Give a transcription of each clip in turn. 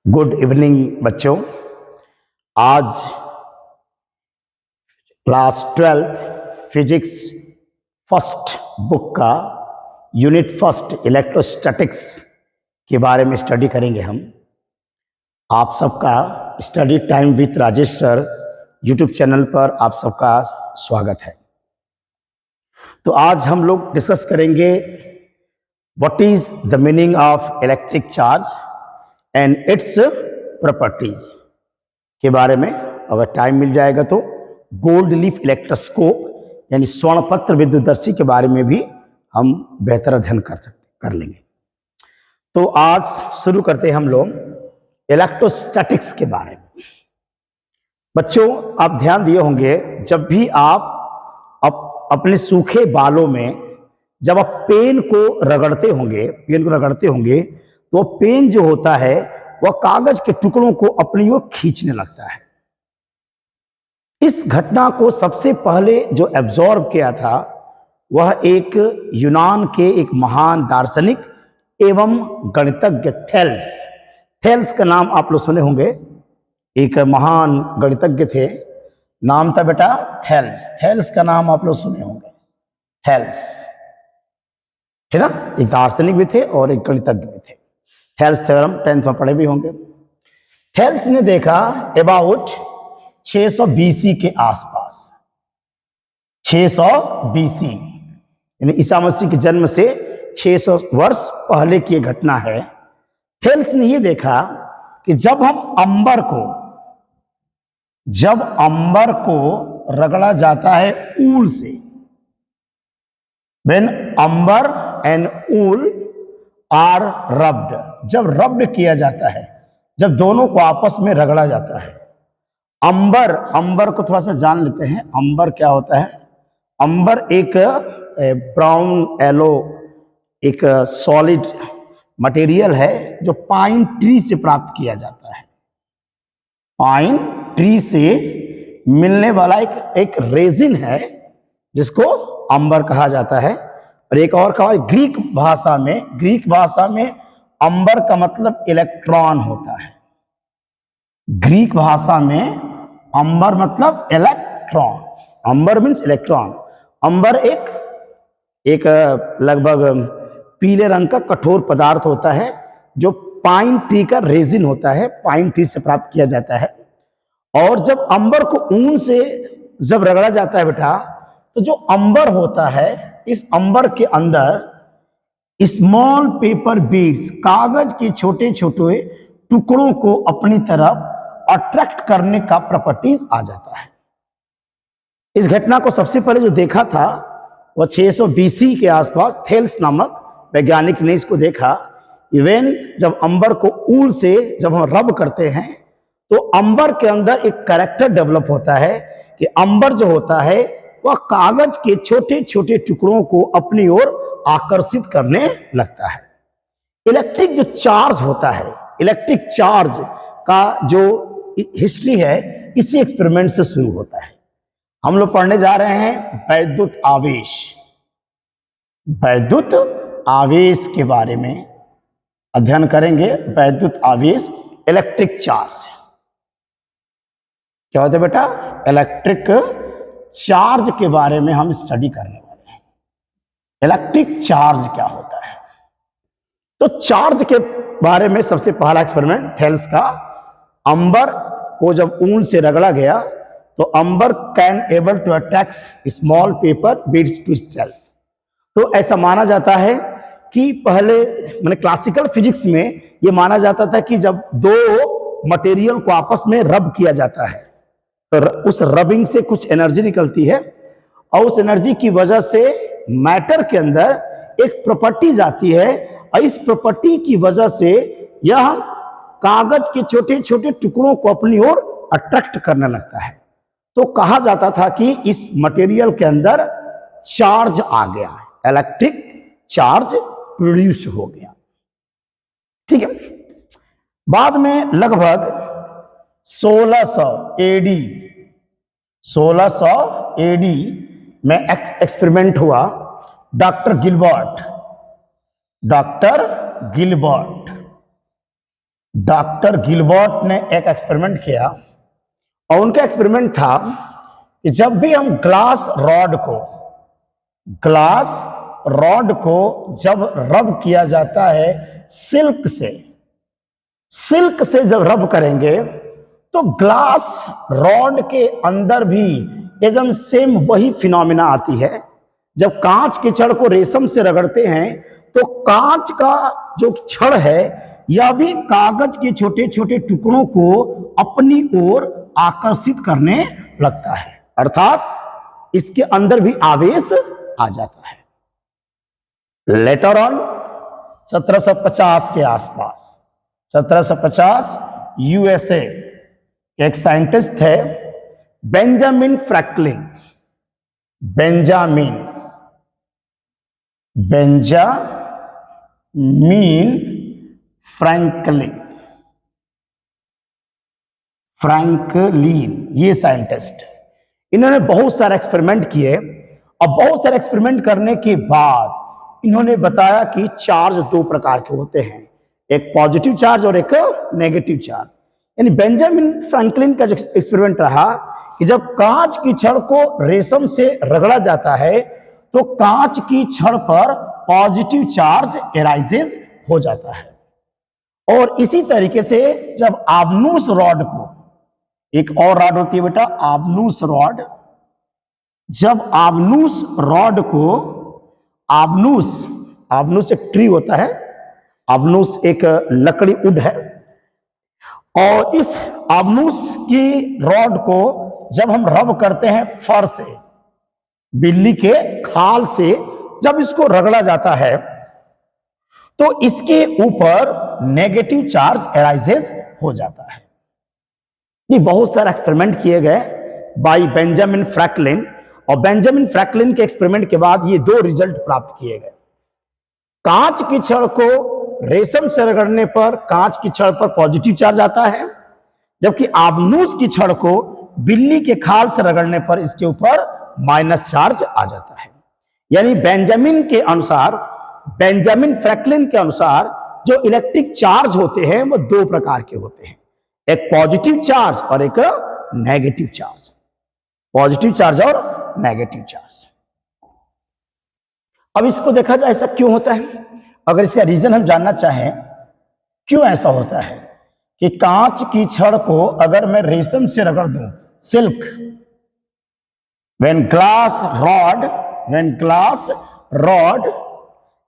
Good evening बच्चों। आज class 12 physics first book का यूनिट फर्स्ट इलेक्ट्रोस्टैटिक्स के बारे में स्टडी करेंगे हम। आप सबका study time with Rajesh sir YouTube channel पर आप सबका स्वागत है। तो आज हम लोग डिस्कस करेंगे what is the meaning of electric charge and its properties के बारे में। अगर टाइम मिल जाएगा तो गोल्ड लीफ इलेक्ट्रोस्कोप यानी स्वर्णपत्र विद्युतदर्शी के बारे में भी हम बेहतर अध्ययन कर लेंगे। तो आज शुरू करते हैं हम लोग इलेक्ट्रोस्टैटिक्स के बारे में। बच्चों आप ध्यान दिए होंगे, जब भी आप अपने सूखे बालों में जब आप पेन को रगड़ते होंगे तो पेन जो होता है वह कागज के टुकड़ों को अपनी ओर खींचने लगता है। इस घटना को सबसे पहले जो एब्जॉर्ब किया था वह एक यूनान के एक महान दार्शनिक एवं गणितज्ञ थेल्स का नाम आप लोग सुने होंगे। एक महान गणितज्ञ थे, नाम था बेटा थेल्स का नाम आप लोग सुने होंगे। थेल्स है ना, एक दार्शनिक भी थे और एक गणितज्ञ भी थे। थेल्स थ्योरम 10th में पढ़े भी होंगे। थेल्स ने देखा अबाउट 600 BC के आसपास, 600 BC यानी ईसा मसीह के जन्म से 600 वर्ष पहले की घटना है। थेल्स ने यह देखा कि जब अंबर को रगड़ा जाता है ऊल से, when amber and wool are rubbed, जब रब्ड किया जाता है, जब दोनों को आपस में रगड़ा जाता है। अंबर को थोड़ा सा जान लेते हैं। अंबर क्या होता है? अंबर एक ब्राउन येलो एक सॉलिड मटेरियल है जो पाइन ट्री से प्राप्त किया जाता है। पाइन ट्री से मिलने वाला एक रेजिन है जिसको अंबर कहा जाता है। और एक और कहा ग्रीक भाषा में अंबर का मतलब इलेक्ट्रॉन होता है। ग्रीक भाषा में अंबर मतलब इलेक्ट्रॉन, अंबर मीन्स इलेक्ट्रॉन। अंबर एक लगभग पीले रंग का कठोर पदार्थ होता है जो पाइन ट्री का रेजिन होता है, पाइन ट्री से प्राप्त किया जाता है। और जब अंबर को ऊन से जब रगड़ा जाता है बेटा, तो जो अंबर होता है, इस अंबर के अंदर स्मॉल पेपर बीड्स, कागज के छोटे छोटे टुकड़ों को अपनी तरफ अट्रैक्ट करने का प्रॉपर्टीज आ जाता है। इस घटना को सबसे पहले जो देखा था वह 600 BC के आसपास थेल्स नामक वैज्ञानिक ने इसको देखा। इवन जब अंबर को ऊल से जब हम रब करते हैं तो अंबर के अंदर एक कैरेक्टर डेवलप होता है कि अंबर जो होता है वह कागज के छोटे छोटे टुकड़ों को अपनी ओर आकर्षित करने लगता है। इलेक्ट्रिक जो चार्ज होता है, इलेक्ट्रिक चार्ज का जो हिस्ट्री है इसी एक्सपेरिमेंट से शुरू होता है। हम लोग पढ़ने जा रहे हैं वैद्युत आवेश के बारे में अध्ययन करेंगे। वैद्युत आवेश, इलेक्ट्रिक चार्ज क्या होता है बेटा? इलेक्ट्रिक चार्ज के बारे में हम स्टडी करने वाले हैं। इलेक्ट्रिक चार्ज क्या होता है? तो चार्ज के बारे में सबसे पहला एक्सपेरिमेंट थेल्स का, अंबर को जब ऊन से रगड़ा गया तो amber can able to attack small paper beads to itself. तो ऐसा माना जाता है कि पहले मैंने क्लासिकल फिजिक्स में यह माना जाता था कि जब दो मटेरियल को आपस में रब किया जाता है तो उस रबिंग से कुछ एनर्जी निकलती है और उस एनर्जी की वजह से मैटर के अंदर एक प्रॉपर्टीज आती है और इस प्रॉपर्टी की वजह से यह कागज के छोटे छोटे टुकड़ों को अपनी ओर अट्रैक्ट करने लगता है। तो कहा जाता था कि इस मटेरियल के अंदर चार्ज आ गया है, इलेक्ट्रिक चार्ज प्रोड्यूस हो गया। ठीक है। बाद में लगभग 1600 AD में एक्सपेरिमेंट हुआ। डॉक्टर गिलबर्ट डॉक्टर गिलबर्ट ने एक एक्सपेरिमेंट किया और उनका एक्सपेरिमेंट था कि जब भी हम ग्लास रॉड को जब रब किया जाता है सिल्क से जब रब करेंगे तो ग्लास रॉड के अंदर भी एकदम सेम वही फिनोमिना आती है। जब कांच के छड़ को रेशम से रगड़ते हैं तो कांच का जो छड़ है यह भी कागज के छोटे छोटे टुकड़ों को अपनी ओर आकर्षित करने लगता है, अर्थात इसके अंदर भी आवेश आ जाता है। लेटर ऑन 1750 के आसपास 1750 यूएसए एक साइंटिस्ट थे बेंजामिन फ्रैंकलिन, ये साइंटिस्ट, इन्होंने बहुत सारे एक्सपेरिमेंट किए और बहुत सारे एक्सपेरिमेंट करने के बाद इन्होंने बताया कि चार्ज दो प्रकार के होते हैं, एक पॉजिटिव चार्ज और एक नेगेटिव चार्ज। यानी बेंजामिन फ्रैंकलिन का जो एक्सपेरिमेंट रहा कि जब कांच की छड़ को रेशम से रगड़ा जाता है तो कांच की छड़ पर पॉजिटिव चार्ज एराइजेस हो जाता है। और इसी तरीके से जब आबनूस रॉड को, एक और रॉड होती है बेटा आबनूस रॉड, जब आबनूस रॉड को आबनूस एक ट्री होता है, आबनूस एक लकड़ी वुड है, और इस आबनूस की रॉड को जब हम रब करते हैं फर से, बिल्ली के खाल से जब इसको रगड़ा जाता है तो इसके ऊपर नेगेटिव चार्ज एराइजेस हो जाता है। ये बहुत सारे एक्सपेरिमेंट किए गए बाय बेंजामिन फ्रैंकलिन, और बेंजामिन फ्रैंकलिन के एक्सपेरिमेंट के बाद ये दो रिजल्ट प्राप्त किए गए। कांच की छड़ को रेशम से रगड़ने पर कांच की छड़ पर पॉजिटिव चार्ज आता है, जबकि आबनूस की छड़ को बिल्ली के खाल से रगड़ने पर इसके ऊपर माइनस चार्ज आ जाता है। यानी बेंजामिन फ्रैंकलिन के अनुसार जो इलेक्ट्रिक चार्ज होते हैं वो दो प्रकार के होते हैं, एक पॉजिटिव चार्ज और एक नेगेटिव चार्ज। पॉजिटिव चार्ज और नेगेटिव चार्ज। अब इसको देखा जाए ऐसा क्यों होता है, अगर इसका रीजन हम जानना चाहें क्यों ऐसा होता है कि कांच की छड़ को अगर मैं रेशम से रगड़ दूं, silk, when glass rod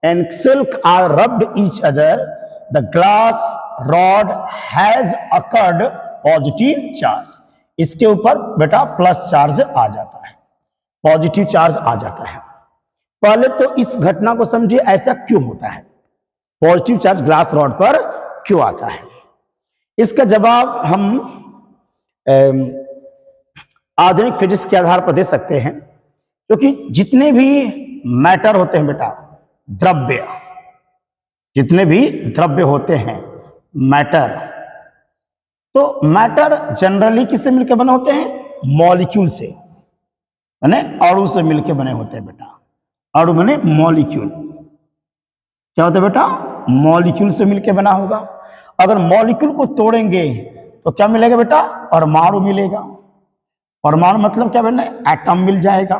and silk are rubbed each other, the glass rod has occurred positive charge। इसके ऊपर बेटा प्लस चार्ज आ जाता है, पॉजिटिव चार्ज आ जाता है। पहले तो इस घटना को समझिए ऐसा क्यों होता है, पॉजिटिव चार्ज ग्लास रॉड पर क्यों आता है। इसका जवाब हम आधुनिक फिजिक्स के आधार पर दे सकते हैं, क्योंकि जितने भी मैटर होते हैं बेटा, द्रव्य, जितने भी द्रव्य होते हैं मैटर, तो मैटर जनरली किससे मिलकर बने होते हैं, मॉलिक्यूल से, यानी अणु से मिलकर बने होते हैं बेटा। अणु बने मॉलिक्यूल, क्या होता है बेटा, मॉलिक्यूल से मिलकर बना होगा। अगर मॉलिक्यूल को तोड़ेंगे तो क्या मिलेगा बेटा, परमाणु मिलेगा। परमाणु मतलब क्या बने, एटम मिल जाएगा।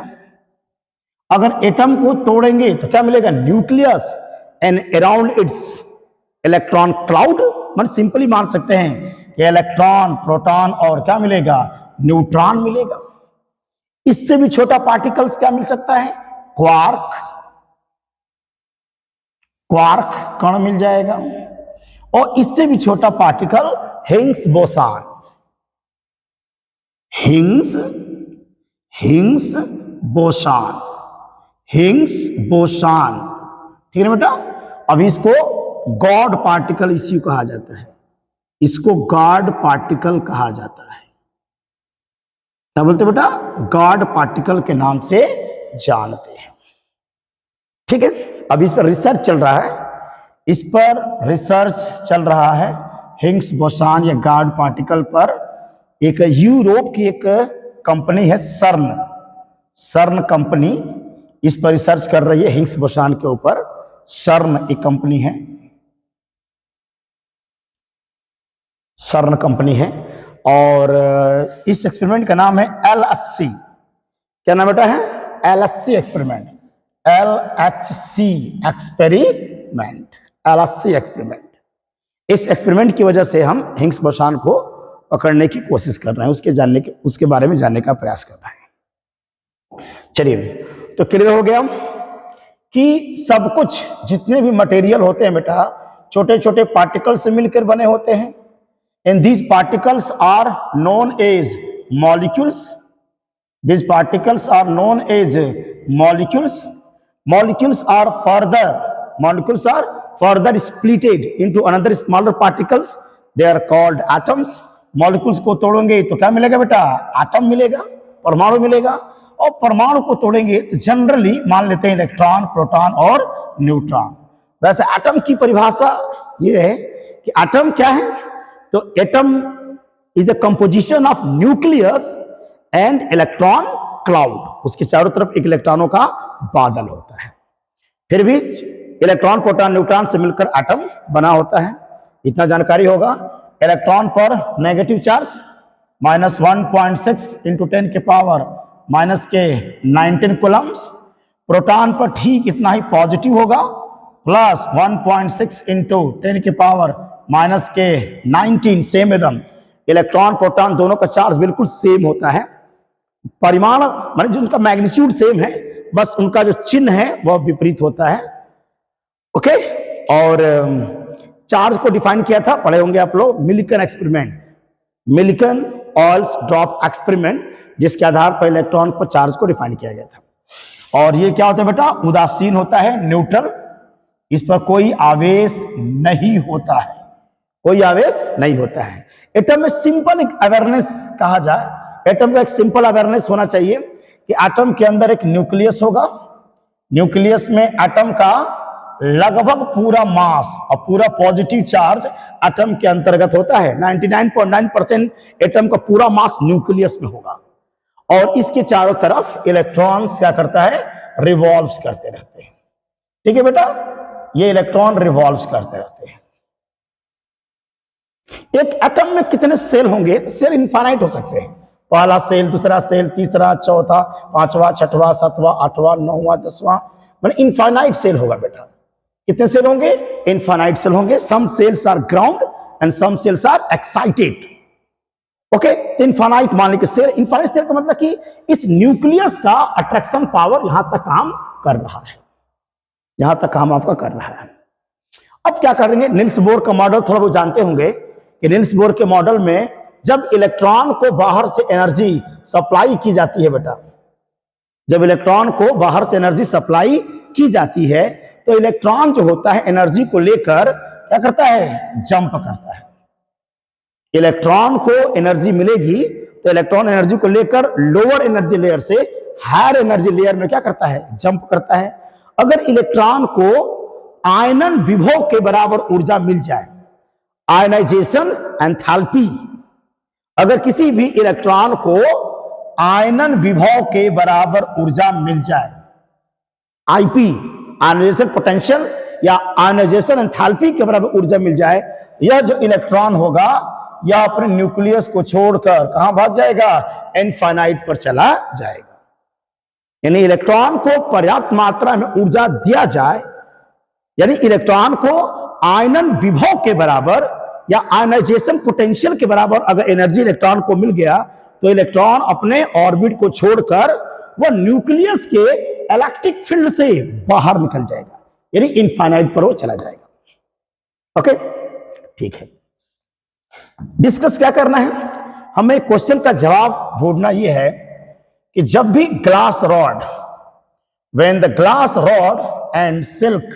अगर एटम को तोड़ेंगे तो क्या मिलेगा, nucleus and around its electron cloud. मतलब सिंपली मान सकते हैं कि इलेक्ट्रॉन, प्रोटॉन और क्या मिलेगा, न्यूट्रॉन मिलेगा। इससे भी छोटा पार्टिकल्स क्या मिल सकता है, क्वार्क कण मिल जाएगा। और इससे भी छोटा particle Higgs boson, Higgs boson, ठीक है बेटा। अब इसको गॉड पार्टिकल इसी कहा जाता है, इसको गॉड पार्टिकल कहा जाता है। क्या बोलते बेटा, गॉड पार्टिकल के नाम से जानते हैं, ठीक है। अब इस पर रिसर्च चल रहा है, इस पर रिसर्च चल रहा है हिग्स बोसान या गॉड पार्टिकल पर। एक यूरोप की एक कंपनी है सर्न कंपनी, इस पर रिसर्च कर रही है हिग्स बोसान के ऊपर। सर्न एक कंपनी है। सर्न कंपनी है। और इस एक्सपेरिमेंट का नाम है LHC। क्या नाम बेटा है? LHC experiment, LHC experiment, LHC experiment. इस एक्सपेरिमेंट की वजह से हम हिग्स बोसॉन को पकड़ने की कोशिश कर रहे हैं, उसके बारे में जानने का प्रयास कर रहे हैं। चलिए, तो क्लियर हो गया कि सब कुछ जितने भी मटेरियल होते हैं बेटा, छोटे छोटे पार्टिकल्स से मिलकर बने होते हैं। And these particles are known as molecules. These particles are known as molecules. Molecules are further splitted into another smaller particles. They are called atoms. Molecules को तोड़ेंगे तो क्या मिलेगा बेटा? एटम मिलेगा, परमाणु मिलेगा। और परमाणु को तोड़ेंगे तो जनरली मान लेते हैं इलेक्ट्रॉन, प्रोटॉन और न्यूट्रॉन। वैसे एटम की परिभाषा ये है कि एटम क्या है? तो atom is the composition of nucleus and electron cloud. उसके चारों तरफ एक इलेक्ट्रॉनों का बादल होता है। फिर भी इलेक्ट्रॉन, प्रोटॉन, न्यूट्रॉन से मिलकर एटम बना होता है। इतना जानकारी होगा। इलेक्ट्रॉन पर नेगेटिव चार्ज -1.6 इंटू 10 के पावर -19 कूलम्स। प्रोटॉन पर ठीक इतना ही पॉजिटिव होगा, प्लस 1.6 इंटू 10 के पावर -19। सेम एकदम इलेक्ट्रॉन प्रोटॉन दोनों का चार्ज बिल्कुल सेम होता है। परिमाण माने जो उनका मैग्नीट्यूड सेम है, बस उनका जो चिन्ह है वह विपरीत होता है। ओके, और चार्ज को डिफाइन किया था, पढ़े होंगे आप लोग, मिल्कन एक्सपेरिमेंट, मिल्कन ऑयल्स ड्रॉप एक्सपेरिमेंट, जिसके आधार पर इलेक्ट्रॉन पर चार्ज को डिफाइन किया गया था। और ये क्या होता है बेटा? उदासीन होता है, न्यूट्रल। इस पर कोई आवेश नहीं होता है, कोई आवेश नहीं होता है। एटम में सिंपल एक अवेयरनेस कहा जाए, एटम का एक सिंपल अवेयरनेस होना चाहिए कि एटम के अंदर एक न्यूक्लियस होगा। न्यूक्लियस में एटम का लगभग पूरा मास और पूरा पॉजिटिव चार्ज एटम के अंतर्गत होता है। 99.9% एटम का पूरा मास न्यूक्लियस में होगा। और इसके चारों तरफ इलेक्ट्रॉन्स क्या करता है? रिवॉल्व्स करते रहते हैं। ठीक है बेटा, ये इलेक्ट्रॉन रिवॉल्व्स करते रहते हैं। एक एटम में कितने सेल होंगे? सेल इनफाइनाइट हो सकते हैं। पहला सेल, दूसरा सेल, तीसरा, चौथा, पांचवा, छठवां, सातवां, आठवां, नौवां, 10वां, मतलब इनफाइनाइट सेल होगा बेटा। कितने सेल होंगे? इनफाइनाइट सेल होंगे। Some cells are ground and some cells are excited. Okay, infinite मान लीजिए सेल। इनफाइनाइट सेल का मतलब कि इस न्यूक्लियस का अट्रैक्शन पावर यहां तक काम कर रहा है, यहां तक काम आपका कर रहा है। अब क्या करेंगे? निल्स बोर का मॉडल थोड़ा बहुत जानते होंगे कि निल्स बोर के मॉडल में जब इलेक्ट्रॉन को बाहर से एनर्जी सप्लाई की जाती है बेटा, जब इलेक्ट्रॉन को बाहर से एनर्जी सप्लाई की जाती है तो इलेक्ट्रॉन जो होता है एनर्जी को लेकर क्या करता है? जंप करता है। इलेक्ट्रॉन को एनर्जी मिलेगी तो इलेक्ट्रॉन एनर्जी को लेकर लोअर एनर्जी लेयर से हायर एनर्जी लेयर में क्या करता है? जंप करता है। अगर इलेक्ट्रॉन को आयनन विभव के बराबर ऊर्जा मिल जाए, आयनाइजेशन एंथैल्पी, अगर किसी भी इलेक्ट्रॉन को आयनन विभव के बराबर ऊर्जा मिल जाए, आईपी आयनाइजेशन पोटेंशियल या आयनाइजेशन एंथैल्पी के बराबर ऊर्जा मिल जाए, यह जो इलेक्ट्रॉन होगा यह अपने न्यूक्लियस को छोड़कर कहां भाग जाएगा? इनफाइनाइट पर चला जाएगा। यानी इलेक्ट्रॉन को पर्याप्त मात्रा में ऊर्जा दिया जाए, यानी इलेक्ट्रॉन को आयनन विभव के बराबर या आयनाइजेशन पोटेंशियल के बराबर अगर एनर्जी इलेक्ट्रॉन को मिल गया तो इलेक्ट्रॉन अपने ऑर्बिट को छोड़कर वह न्यूक्लियस के इलेक्ट्रिक फील्ड से बाहर निकल जाएगा, यानी इनफाइनाइट पर वो चला जाएगा। ओके, ठीक है। डिस्कस क्या करना है? हमें क्वेश्चन का जवाब ढूंढना यह है कि जब भी glass rod, when the glass rod and silk,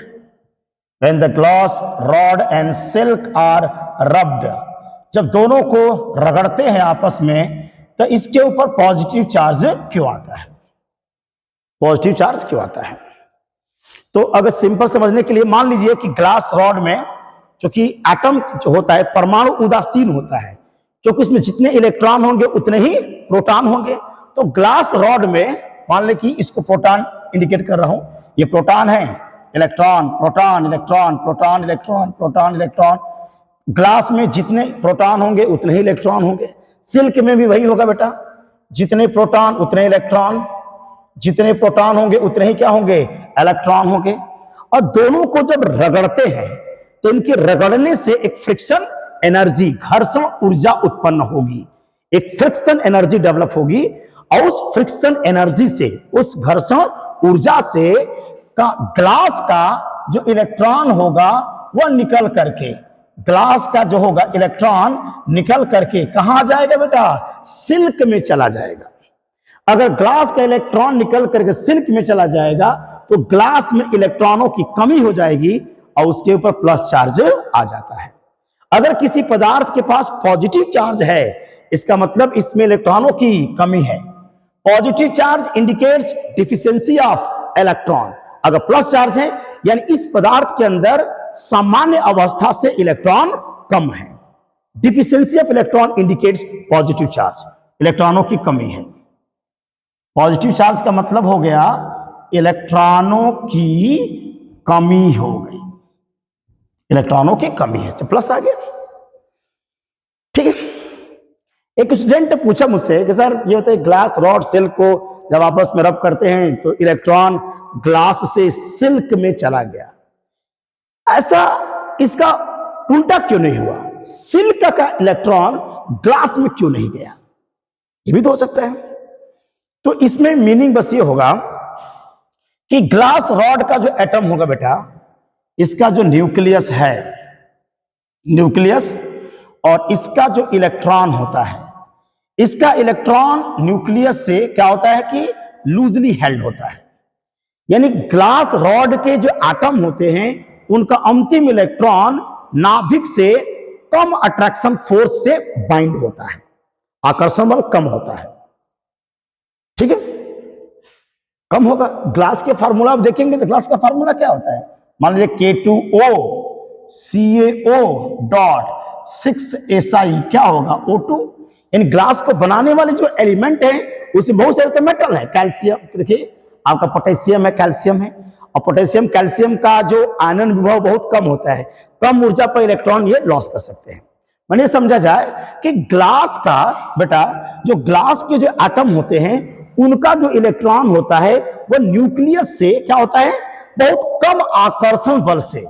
when the glass rod and silk are rubbed, जब दोनों को रगड़ते हैं आपस में तो इसके ऊपर पॉजिटिव चार्ज क्यों आता है? पॉजिटिव चार्ज क्यों आता है? तो अगर सिंपल समझने के लिए मान लीजिए कि ग्लास रॉड में क्योंकि एटम जो होता है परमाणु उदासीन होता है, क्योंकि उसमें जितने इलेक्ट्रॉन होंगे उतने ही प्रोटॉन होंगे। तो ग्लास रॉड में मान लें कि इसको प्रोटॉन इंडिकेट कर रहा हूं, ये प्रोटॉन है, electron, proton, electron, proton, electron, proton, electron, glass में जितने प्रोटॉन होंगे उतने ही इलेक्ट्रॉन होंगे, सिल्क में भी वही होगा बेटा, जितने प्रोटॉन उतने इलेक्ट्रॉन, जितने प्रोटॉन होंगे उतने ही क्या होंगे, इलेक्ट्रॉन होंगे। और दोनों को जब रगड़ते हैं तो इनके रगड़ने से एक फ्रिक्शन एनर्जी, घर्षण ऊर्जा उत्पन्न होगी, एक फ्रिक्शन एनर्जी डेवलप होगी, और उस फ्रिक्शन एनर्जी से, उस घर्षण ऊर्जा से ग्लास का जो इलेक्ट्रॉन होगा वह निकल करके, ग्लास का जो होगा इलेक्ट्रॉन निकल करके कहां जाएगा बेटा, सिल्क में चला जाएगा। अगर ग्लास का इलेक्ट्रॉन निकल करके सिल्क में चला जाएगा तो ग्लास में इलेक्ट्रॉनों की कमी हो जाएगी और उसके ऊपर प्लस चार्ज आ जाता है। अगर किसी पदार्थ के पास पॉजिटिव चार्ज है, इसका मतलब इसमें इलेक्ट्रॉनों की कमी है। Positive charge indicates deficiency of electron. अगर प्लस चार्ज है यानी इस पदार्थ के अंदर सामान्य अवस्था से इलेक्ट्रॉन कम है। Deficiency of electron indicates positive charge, इलेक्ट्रॉनों की कमी है। पॉजिटिव चार्ज का मतलब हो गया इलेक्ट्रॉनों की कमी हो गई, इलेक्ट्रॉनों की कमी है, तो प्लस आ गया। ठीक है। एक स्टूडेंट ने पूछा मुझसे कि सर ये होता है ग्लास रॉड सिल्क को जब आपस में रब करते हैं तो इलेक्ट्रॉन ग्लास से सिल्क में चला गया, ऐसा इसका उल्टा क्यों नहीं हुआ, सिल्क का इलेक्ट्रॉन ग्लास में क्यों नहीं गया, ये भी तो हो सकता है। तो इसमें मीनिंग बस ये होगा कि ग्लास रॉड का जो एटम होगा बेटा, इसका जो न्यूक्लियस है, न्यूक्लियस, और इसका जो इलेक्ट्रॉन होता है, इसका इलेक्ट्रॉन न्यूक्लियस से क्या होता है कि लूजली हेल्ड होता है। यानी ग्लास रॉड के जो एटम होते हैं उनका अंतिम इलेक्ट्रॉन नाभिक से कम अट्रैक्शन फोर्स से बाइंड होता है, आकर्षण बल कम होता है। ठीक है, कम होगा। ग्लास के फार्मूला आप देखेंगे तो ग्लास का फार्मूला क्या होता है, मान लीजिए K2O CaO डॉट 6Si क्या होगा O2। इन ग्लास को बनाने वाले जो एलिमेंट है उसमें बहुत सारे तो मेटल है, कैल्शियम, देखिए आपका पोटेशियम है, कैल्शियम है, और पोटेशियम कैल्शियम का जो आयनन विभव बहुत कम होता है, कम ऊर्जा पर इलेक्ट्रॉन ये लॉस कर सकते हैं। मैंने समझा जाए कि ग्लास का बेटा, जो ग्लास के जो एटम होते हैं उनका जो इलेक्ट्रॉन होता है वो न्यूक्लियस से क्या होता है, बहुत कम आकर्षण बल से,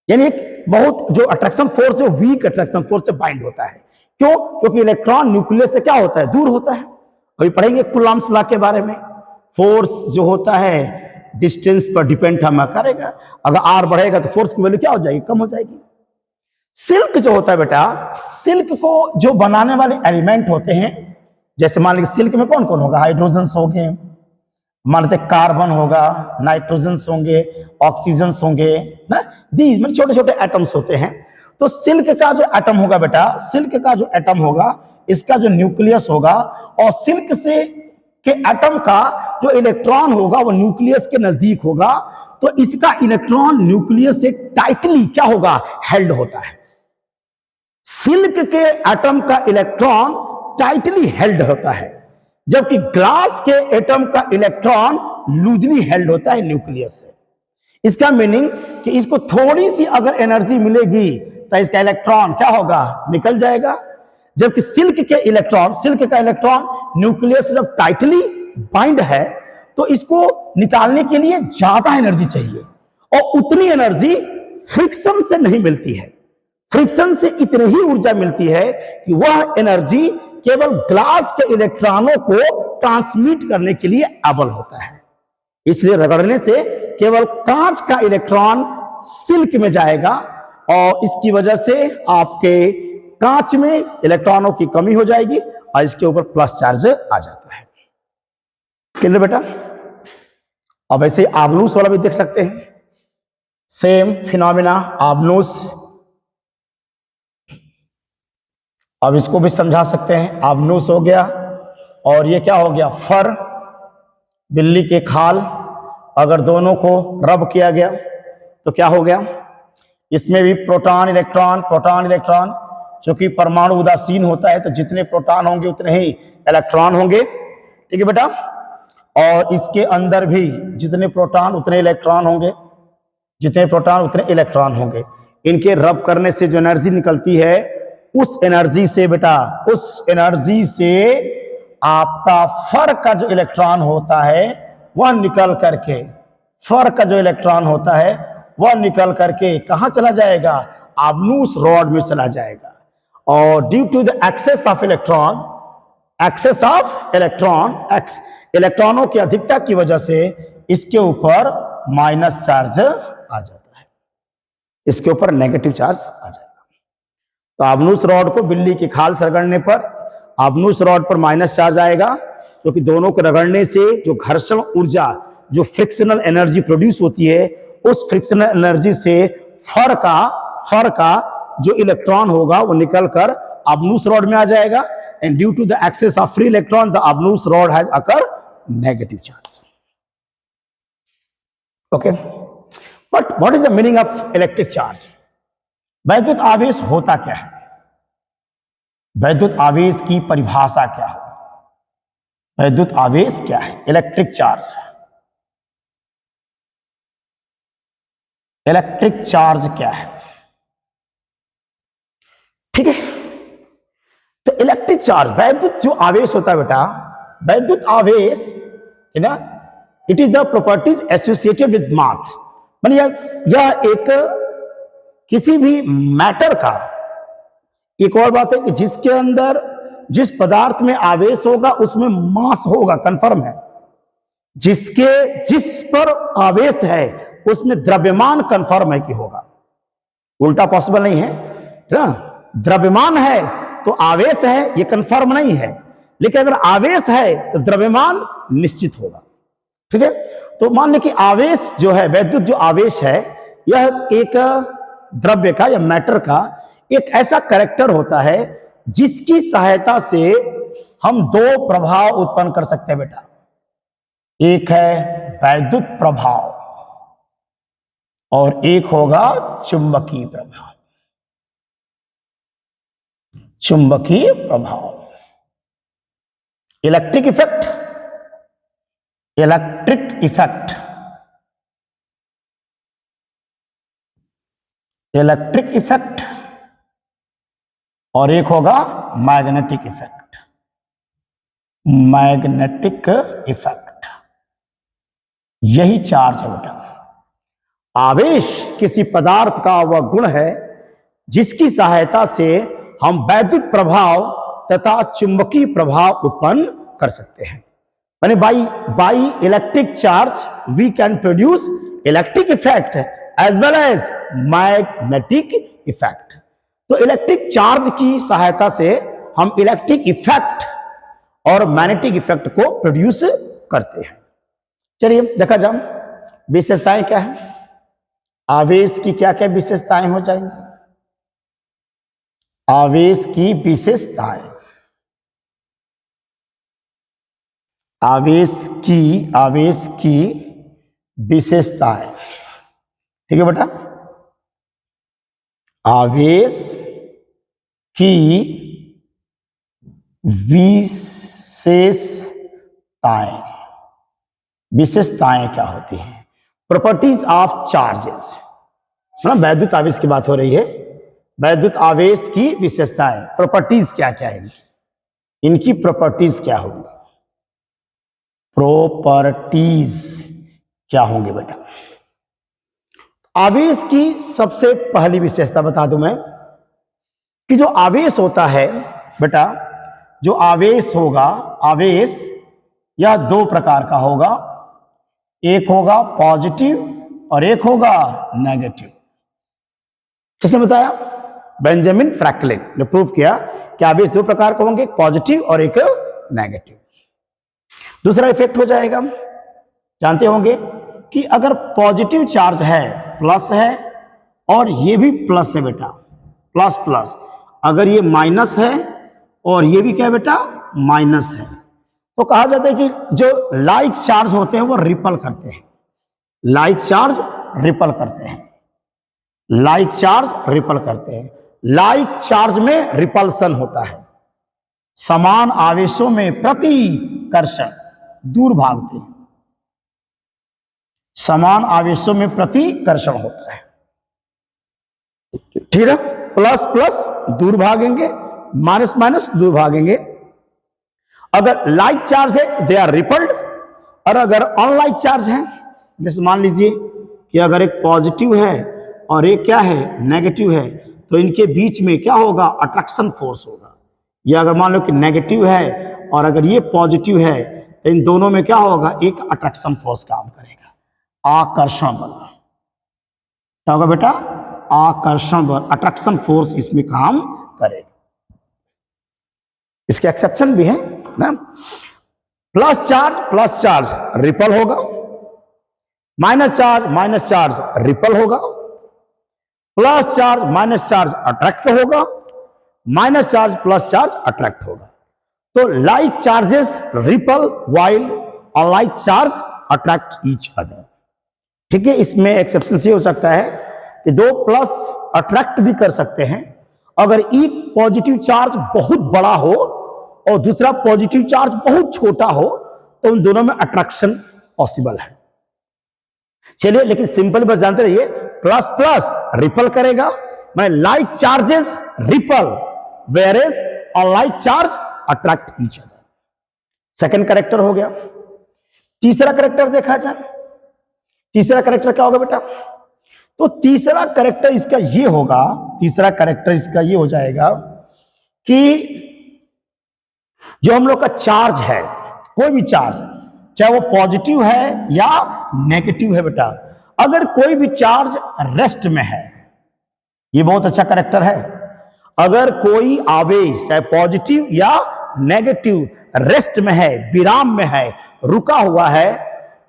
यानी बहुत जो अट्रैक्शन फोर्स है वीक अट्रैक्शन फोर्स से बाइंड होता है। क्यों? क्योंकि इलेक्ट्रॉन न्यूक्लियस से क्या होता है, दूर होता है। अभी पढ़ेंगे कूलॉम्स लॉ के बारे में। फोर्स जो होता है डिस्टेंस पर डिपेंड हमें करेगा, अगर आर बढ़ेगा तो फोर्स की वैल्यू क्या हो जाएगी, कम हो जाएगी। सिल्क जो होता है बेटा, सिल्क को जो बनाने वाले एलिमेंट होते हैं, जैसे मान लीजिए सिल्क में कौन कौन होगा, हाइड्रोजन होंगे, मान लेते कार्बन होगा, नाइट्रोजन होंगे, ऑक्सीजन होंगे ना, दीज मतलब छोटे छोटे एटम्स होते हैं। तो सिल्क का जो एटम होगा बेटा, सिल्क का जो एटम होगा, इसका जो न्यूक्लियस होगा, और सिल्क से के एटम का जो इलेक्ट्रॉन होगा वो न्यूक्लियस के नजदीक होगा, तो इसका इलेक्ट्रॉन न्यूक्लियस से टाइटली क्या होगा, हेल्ड होता है। सिल्क के एटम का इलेक्ट्रॉन टाइटली हेल्ड होता है, जबकि ग्लास के एटम का इलेक्ट्रॉन लूजली हेल्ड होता है न्यूक्लियस से। इसका मीनिंग कि इसको थोड़ी सी अगर एनर्जी मिलेगी तो इसका इलेक्ट्रॉन क्या होगा, निकल जाएगा, जबकि सिल्क के इलेक्ट्रॉन, सिल्क का इलेक्ट्रॉन न्यूक्लियस से जब टाइटली बाइंड है तो इसको निकालने के लिए ज्यादा एनर्जी चाहिए, और उतनी एनर्जी फ्रिक्शन से नहीं मिलती है। फ्रिक्शन से इतनी ही ऊर्जा मिलती है कि वह एनर्जी केवल ग्लास के इलेक्ट्रॉनों को ट्रांसमिट करने के लिए एबल होता है। इसलिए रगड़ने से केवल कांच का इलेक्ट्रॉन सिल्क में जाएगा, और इसकी वजह से आपके कांच में इलेक्ट्रॉनों की कमी हो जाएगी और इसके ऊपर प्लस चार्ज आ जाता है। क्लियर बेटा? अब ऐसे आबनूस वाला भी देख सकते हैं, सेम फिनोमिना आबनूस। अब इसको भी समझा सकते हैं, आबनूस हो गया, और ये क्या हो गया, फर, बिल्ली के खाल। अगर दोनों को रब किया गया तो क्या हो गया, इसमें भी प्रोटॉन इलेक्ट्रॉन, प्रोटॉन इलेक्ट्रॉन, चूंकि परमाणु उदासीन होता है तो जितने प्रोटॉन होंगे उतने ही इलेक्ट्रॉन होंगे। ठीक है बेटा? और इसके अंदर भी जितने प्रोटॉन उतने इलेक्ट्रॉन होंगे, जितने प्रोटॉन उतने इलेक्ट्रॉन होंगे। इनके रब करने से जो एनर्जी निकलती है, उस एनर्जी से बेटा, उस एनर्जी से आपका फर का जो इलेक्ट्रॉन होता है वह निकल करके, फर का जो इलेक्ट्रॉन होता है वह निकल करके कहां चला जाएगा? आब्नूस रॉड में चला जाएगा। और due to the excess of electron, excess of electron, इलेक्ट्रॉनों की अधिकता की वजह से इसके ऊपर माइनस चार्ज आ जाता है, इसके ऊपर नेगेटिव चार्ज आ जाएगा। तो आब्नूस रॉड को बिल्ली की खाल से रगड़ने पर आब्नूस रॉड पर माइनस चार्ज आएगा, क्योंकि दोनों को रगड़ने से जो घर्षण ऊर्जा, जो फ्रिक्शनल एनर्जी प्रोड्यूस होती है, उस फ्रिक्शनल एनर्जी से फर का जो इलेक्ट्रॉन होगा वो निकलकर आब्नूस रॉड में आ जाएगा। And due to the excess of free electron the आब्नूस rod has occur negative charge. Okay, but what is the meaning of electric charge? वैद्युत आवेश होता क्या है? वैद्युत आवेश की परिभाषा क्या है? वैद्युत आवेश क्या है? इलेक्ट्रिक चार्ज, इलेक्ट्रिक चार्ज क्या है? ठीक है, तो इलेक्ट्रिक चार्ज, वैद्युत जो आवेश होता है बेटा, वैद्युत आवेश है ना, it is the properties associated with mass. माने यह एक किसी भी मैटर का, एक और बात है कि जिसके अंदर जिस पदार्थ में आवेश होगा उसमें मास होगा, कंफर्म है। जिस पर आवेश है उसमें द्रव्यमान कंफर्म है कि होगा, उल्टा पॉसिबल नहीं है ना। द्रव्यमान है तो आवेश है, ये कंफर्म नहीं है, लेकिन अगर आवेश है तो द्रव्यमान निश्चित होगा। ठीक है, तो मान लें कि आवेश जो है, वैद्युत जो आवेश है, यह एक द्रव्य का या मैटर का एक ऐसा कैरेक्टर होता है जिसकी सहायता से हम दो प्रभाव उत्पन्न कर सकते हैं बेटा। एक है वैद्युत प्रभाव और एक होगा चुंबकीय प्रभाव। चुंबकीय प्रभाव, electric effect, electric effect, electric effect, और एक होगा मैग्नेटिक इफेक्ट, मैग्नेटिक इफेक्ट। यही चार्ज है बेटा। आवेश किसी पदार्थ का वह गुण है जिसकी सहायता से हम वैद्युत प्रभाव तथा चुंबकीय प्रभाव उत्पन्न कर सकते हैं। यानी by electric charge we can produce electric effect as well as magnetic effect. तो इलेक्ट्रिक चार्ज की सहायता से हम इलेक्ट्रिक इफेक्ट और मैग्नेटिक इफेक्ट को प्रोड्यूस करते हैं। चलिए देखा जाए विशेषताएं क्या है, आवेश की क्या क्या विशेषताएं हो जाएंगी। आवेश की विशेषताएं, आवेश की विशेषताएं। ठीक है बेटा, आवेश की विशेषताएं, विशेषताएं क्या होती हैं? प्रॉपर्टीज ऑफ चार्जेस, है ना, वैद्युत आवेश की बात हो रही है। वैद्युत आवेश की विशेषताएं, प्रॉपर्टीज क्या क्या है, इनकी प्रॉपर्टीज क्या होंगी? प्रॉपर्टीज क्या होंगे बेटा? आवेश की सबसे पहली विशेषता बता दूं मैं कि जो आवेश होता है बेटा, जो आवेश होगा, आवेश यह दो प्रकार का होगा, एक होगा पॉजिटिव और एक होगा नेगेटिव। किसने बताया? बेंजामिन फ्रैंकलिन ने प्रूव किया कि आवेश दो प्रकार के होंगे, पॉजिटिव और एक नेगेटिव। दूसरा इफेक्ट हो जाएगा, जानते होंगे कि अगर पॉजिटिव चार्ज है, प्लस है, और ये भी प्लस है बेटा, प्लस प्लस, अगर ये माइनस है और ये भी क्या है बेटा, माइनस है, तो कहा जाता है कि जो लाइक चार्ज होते हैं वो रिपल करते हैं। लाइक चार्ज रिपल करते हैं, लाइक चार्ज रिपल करते हैं। लाइक चार्ज में रिपल्सन होता है, समान आवेशों में प्रतिकर्षण, दूर भागते हैं, समान आवेशों में प्रतिकर्षण होता है। ठीक है, प्लस प्लस दूर भागेंगे, माइनस माइनस दूर भागेंगे। अगर लाइक चार्ज है दे आर रिपल्ड, और अगर अनलाइक चार्ज है, जैसे मान लीजिए कि अगर एक पॉजिटिव है और एक क्या है नेगेटिव है, तो इनके बीच में क्या होगा, अट्रैक्शन फोर्स होगा। या अगर मान लो कि नेगेटिव है और अगर ये पॉजिटिव है, तो इन दोनों में क्या होगा, एक अट्रैक्शन फोर्स काम करेगा, आकर्षण बल। क्या होगा बेटा, आकर्षण बल, अट्रैक्शन फोर्स इसमें काम करेगा। इसके एक्सेप्शन भी है ना। प्लस चार्ज रिपल होगा, माइनस चार्ज रिपल होगा, प्लस चार्ज अट्रैक्ट होगा, minus charge plus charge attract होगा। तो like charges ripple while unlike charge attract each other. ठीक है, इसमें एक्सेप्शन ये हो सकता है कि दो प्लस अट्रैक्ट भी कर सकते हैं। अगर एक पॉजिटिव चार्ज बहुत बड़ा हो और दूसरा पॉजिटिव चार्ज बहुत छोटा हो, तो उन दोनों में अट्रैक्शन पॉसिबल है। चलिए, लेकिन सिंपल बस जानते रहिए, प्लस प्लस रिपल करेगा, मैं like charges repel where is unlike charge attract each other. Second character हो गया। तीसरा कैरेक्टर देखा जाए, तीसरा कैरेक्टर क्या होगा बेटा, तो तीसरा कैरेक्टर इसका ये होगा, तीसरा कैरेक्टर इसका ये हो जाएगा कि जो हम लोग का चार्ज है, कोई भी चार्ज, चाहे वो पॉजिटिव है या नेगेटिव है बेटा, अगर कोई भी चार्ज रेस्ट में है, ये बहुत अच्छा कैरेक्टर है। अगर कोई आवेश चाहे पॉजिटिव या नेगेटिव रेस्ट में है, विराम में है, रुका हुआ है,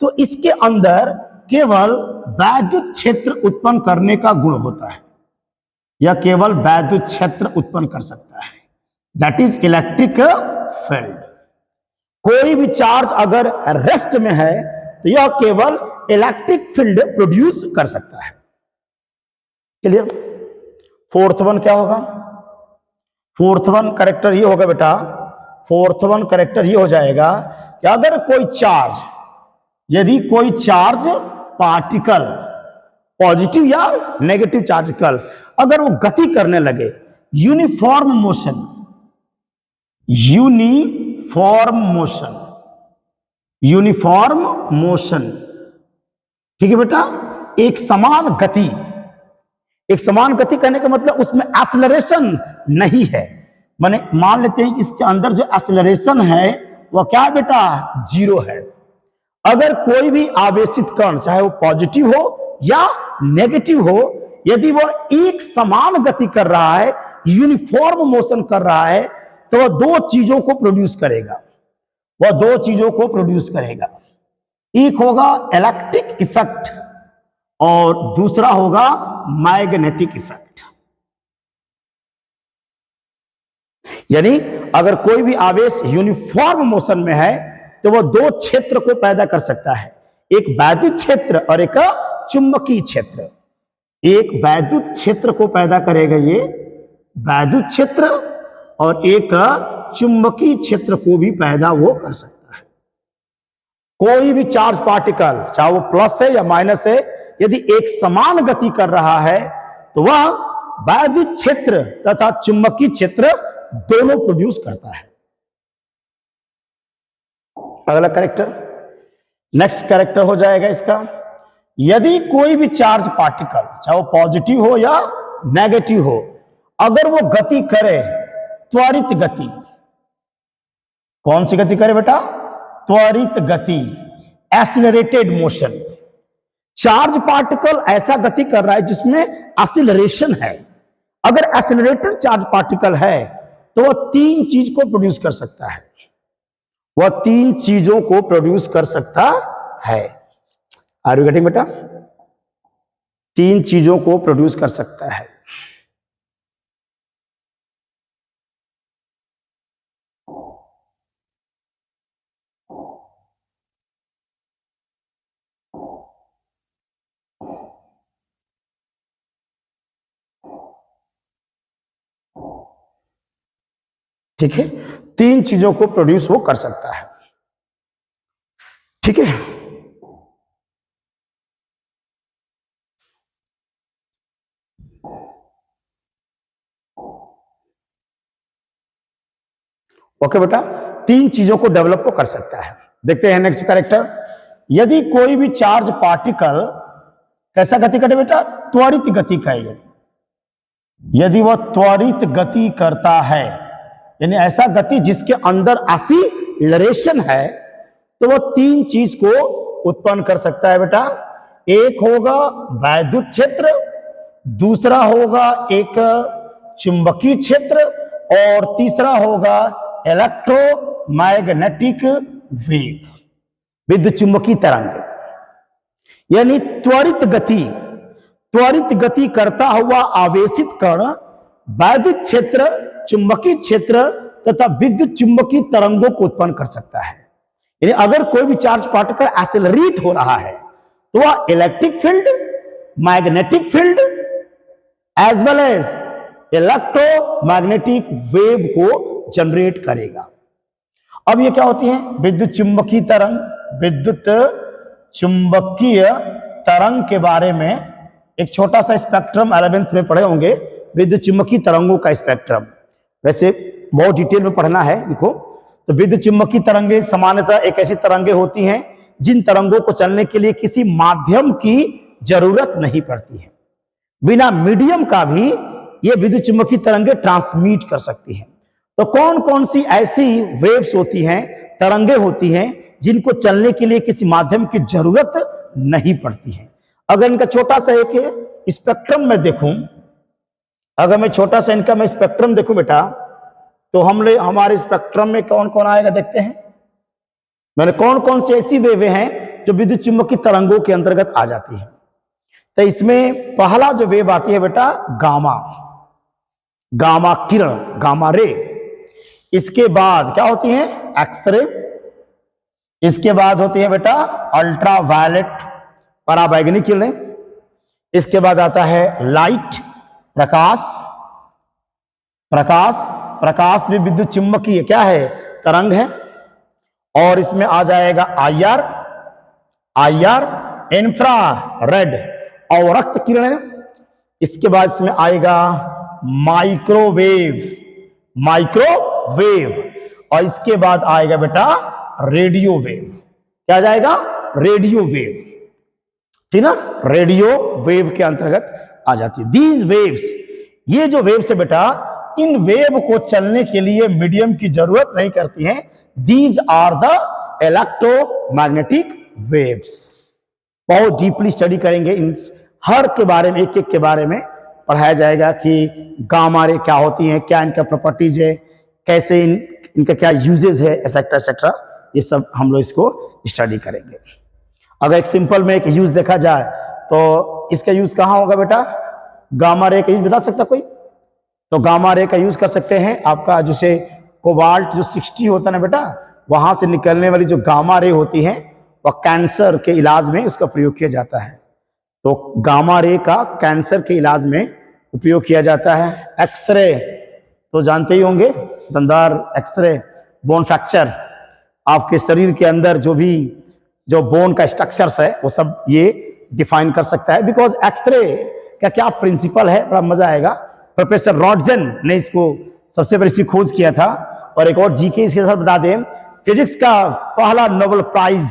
तो इसके अंदर केवल वैद्युत क्षेत्र उत्पन्न करने का गुण होता है, या केवल वैद्युत क्षेत्र उत्पन्न कर सकता है, दैट इज इलेक्ट्रिक फील्ड। कोई भी चार्ज अगर रेस्ट में है तो यह केवल इलेक्ट्रिक फील्ड प्रोड्यूस कर सकता है। क्लियर। फोर्थ वन क्या होगा, फोर्थ वन कैरेक्टर ये होगा बेटा, फोर्थ वन कैरेक्टर ये हो जाएगा कि अगर कोई चार्ज, यदि कोई चार्ज पार्टिकल, पॉजिटिव या नेगेटिव चार्जिकल, अगर वो गति करने लगे, uniform motion, uniform motion, uniform motion, ठीक है बेटा, एक समान गति, एक समान गति कहने का मतलब उसमें एक्सेलरेशन नहीं है। माने मान लेते हैं इसके अंदर जो एक्सेलरेशन है वह क्या है बेटा, जीरो है। अगर कोई भी आवेशित कण, चाहे वो पॉजिटिव हो या नेगेटिव हो, यदि वह एक समान गति कर रहा है, यूनिफॉर्म मोशन कर रहा है, तो वह दो चीजों को प्रोड्यूस करेगा, वह दो चीजों को प्रोड्यूस करेगा। एक होगा इलेक्ट्रिक इफेक्ट और दूसरा होगा मैग्नेटिक इफेक्ट। यानी अगर कोई भी आवेश यूनिफॉर्म मोशन में है तो वह दो क्षेत्र को पैदा कर सकता है, एक वैद्युत क्षेत्र और एक चुंबकीय क्षेत्र। एक वैद्युत क्षेत्र को पैदा करेगा ये वैद्युत क्षेत्र, और एक चुंबकीय क्षेत्र को भी पैदा वो कर सकता है। कोई भी चार्ज पार्टिकल, चाहे वो प्लस है या माइनस है, यदि एक समान गति कर रहा है तो वह वैद्युत क्षेत्र तथा चुंबकीय क्षेत्र दोनों प्रोड्यूस करता है। अगला कैरेक्टर, नेक्स्ट कैरेक्टर हो जाएगा इसका, यदि कोई भी चार्ज पार्टिकल, चाहे वो पॉजिटिव हो या नेगेटिव हो, अगर वो गति करे, त्वरित गति, कौन सी गति करे बेटा, त्वरित गति, एक्सीलरेटेड मोशन। चार्ज पार्टिकल ऐसा गति कर रहा है जिसमें एक्सीलरेशन है। अगर एक्सीलरेटेड चार्ज पार्टिकल है तो वह तीन चीज को प्रोड्यूस कर सकता है, वह तीन चीजों को प्रोड्यूस कर सकता है। आर यू गेटिंग बेटा, तीन चीजों को प्रोड्यूस कर सकता है। ठीक है, तीन चीजों को प्रोड्यूस वो कर सकता है। ठीक है, ओके बेटा, 3 चीजों को डेवलप कर सकता है। देखते हैं नेक्स्ट कैरेक्टर। यदि कोई भी चार्ज पार्टिकल कैसा गति करे बेटा, त्वरित गति का है, यदि वह त्वरित गति करता है, यानी ऐसा गति जिसके अंदर एक्सीलरेशन है, तो वह 3 चीज को उत्पन्न कर सकता है बेटा। एक होगा वैद्युत क्षेत्र, दूसरा होगा एक चुंबकीय क्षेत्र, और तीसरा होगा इलेक्ट्रोमैग्नेटिक वेव, विद्युत चुंबकीय तरंग। यानी त्वरित गति करता हुआ आवेशित कण वैद्युत क्षेत्र, चुंबकीय क्षेत्र तथा विद्युत चुंबकीय तरंगों को उत्पन्न कर सकता है। यानी अगर कोई भी चार्ज पार्टिकल एक्सेलरेट हो रहा है तो वह electric field, magnetic field as well as electromagnetic wave को जनरेट करेगा। अब ये क्या होती है, विद्युत चुंबकीय तरंग। विद्युत चुंबकीय तरंग के बारे में एक छोटा सा स्पेक्ट्रम 11th में पढ़े होंगे, विद्युत चुंबकीय तरंगों का स्पेक्ट्रम। वैसे बहुत डिटेल में पढ़ना है, देखो। तो विद्युत चुंबकीय तरंगे सामान्यतः एक ऐसी तरंगे होती हैं जिन तरंगों को चलने के लिए किसी माध्यम की जरूरत नहीं पड़ती है। बिना मीडियम का भी ये विद्युत चुंबकीय तरंगे ट्रांसमिट कर सकती हैं। तो कौन कौन सी ऐसी वेव्स होती हैं, तरंगे होती हैं जिनको चलने के लिए किसी माध्यम की जरूरत नहीं पड़ती है। अगर इनका छोटा सा एक स्पेक्ट्रम में देखूं, अगर मैं छोटा सा इनका मैं स्पेक्ट्रम देखूं बेटा, तो हमारे स्पेक्ट्रम में कौन कौन आएगा देखते हैं। मैंने कौन कौन सी ऐसी वेवें हैं जो विद्युत चुंबकीय तरंगों के अंतर्गत आ जाती हैं। तो इसमें पहला जो वेव आती है बेटा गामा किरण, गामा रे। इसके बाद क्या होती है, एक्सरे। इसके बाद होती है बेटा अल्ट्रा वायलेट, पराबैंगनी किरणें। इसके बाद आता है लाइट, प्रकाश भी विद्युत चुंबकीय क्या है, तरंग है। और इसमें आ जाएगा आईआर, इंफ्रारेड और रक्त किरणें। इसके बाद इसमें आएगा माइक्रोवेव, और इसके बाद आएगा बेटा रेडियो वेव। क्या जाएगा, रेडियो वेव, ठीक ना, रेडियो वेव के अंतर्गत आ जाती है दीज वेव्स। ये जो वेव्स है बेटा, इन वेव को चलने के लिए मीडियम की जरूरत नहीं करती हैं। These are the electromagnetic waves. बहुत डीपली स्टडी करेंगे इन हर के बारे में, एक एक के बारे में पढ़ाया जाएगा कि गामा रे क्या होती हैं, क्या इनका प्रॉपर्टीज है, कैसे इनका क्या यूजेस है, एक्सेट्रा एक्सेट्रा। ये सब हम लोग इसको स्टडी करेंगे। अगर एक सिंपल में एक यूज देखा जाए तो इसका यूज कहाँ होगा बेटा, गामा रे का यूज बता सकता कोई? तो गामा रे का यूज कर सकते हैं आपका जैसे कोबाल्ट जो 60 होता है ना बेटा, वहां से निकलने वाली जो गामा रे होती है वह कैंसर के इलाज में उसका प्रयोग किया जाता है। तो गामा रे का कैंसर के इलाज में उपयोग किया जाता है। एक्सरे तो जानते ही होंगे, दंदार एक्सरे, बोन फ्रैक्चर, आपके शरीर के अंदर जो बोन का स्ट्रक्चर्स है वो सब ये डिफाइन कर सकता है। बिकॉज एक्सरे का क्या प्रिंसिपल है, बड़ा मजा आएगा। प्रोफेसर रॉटजन ने इसको सबसे पहले खोज किया था। और एक और जीके इसके साथ बता दें, फिजिक्स का पहला नोबेल प्राइज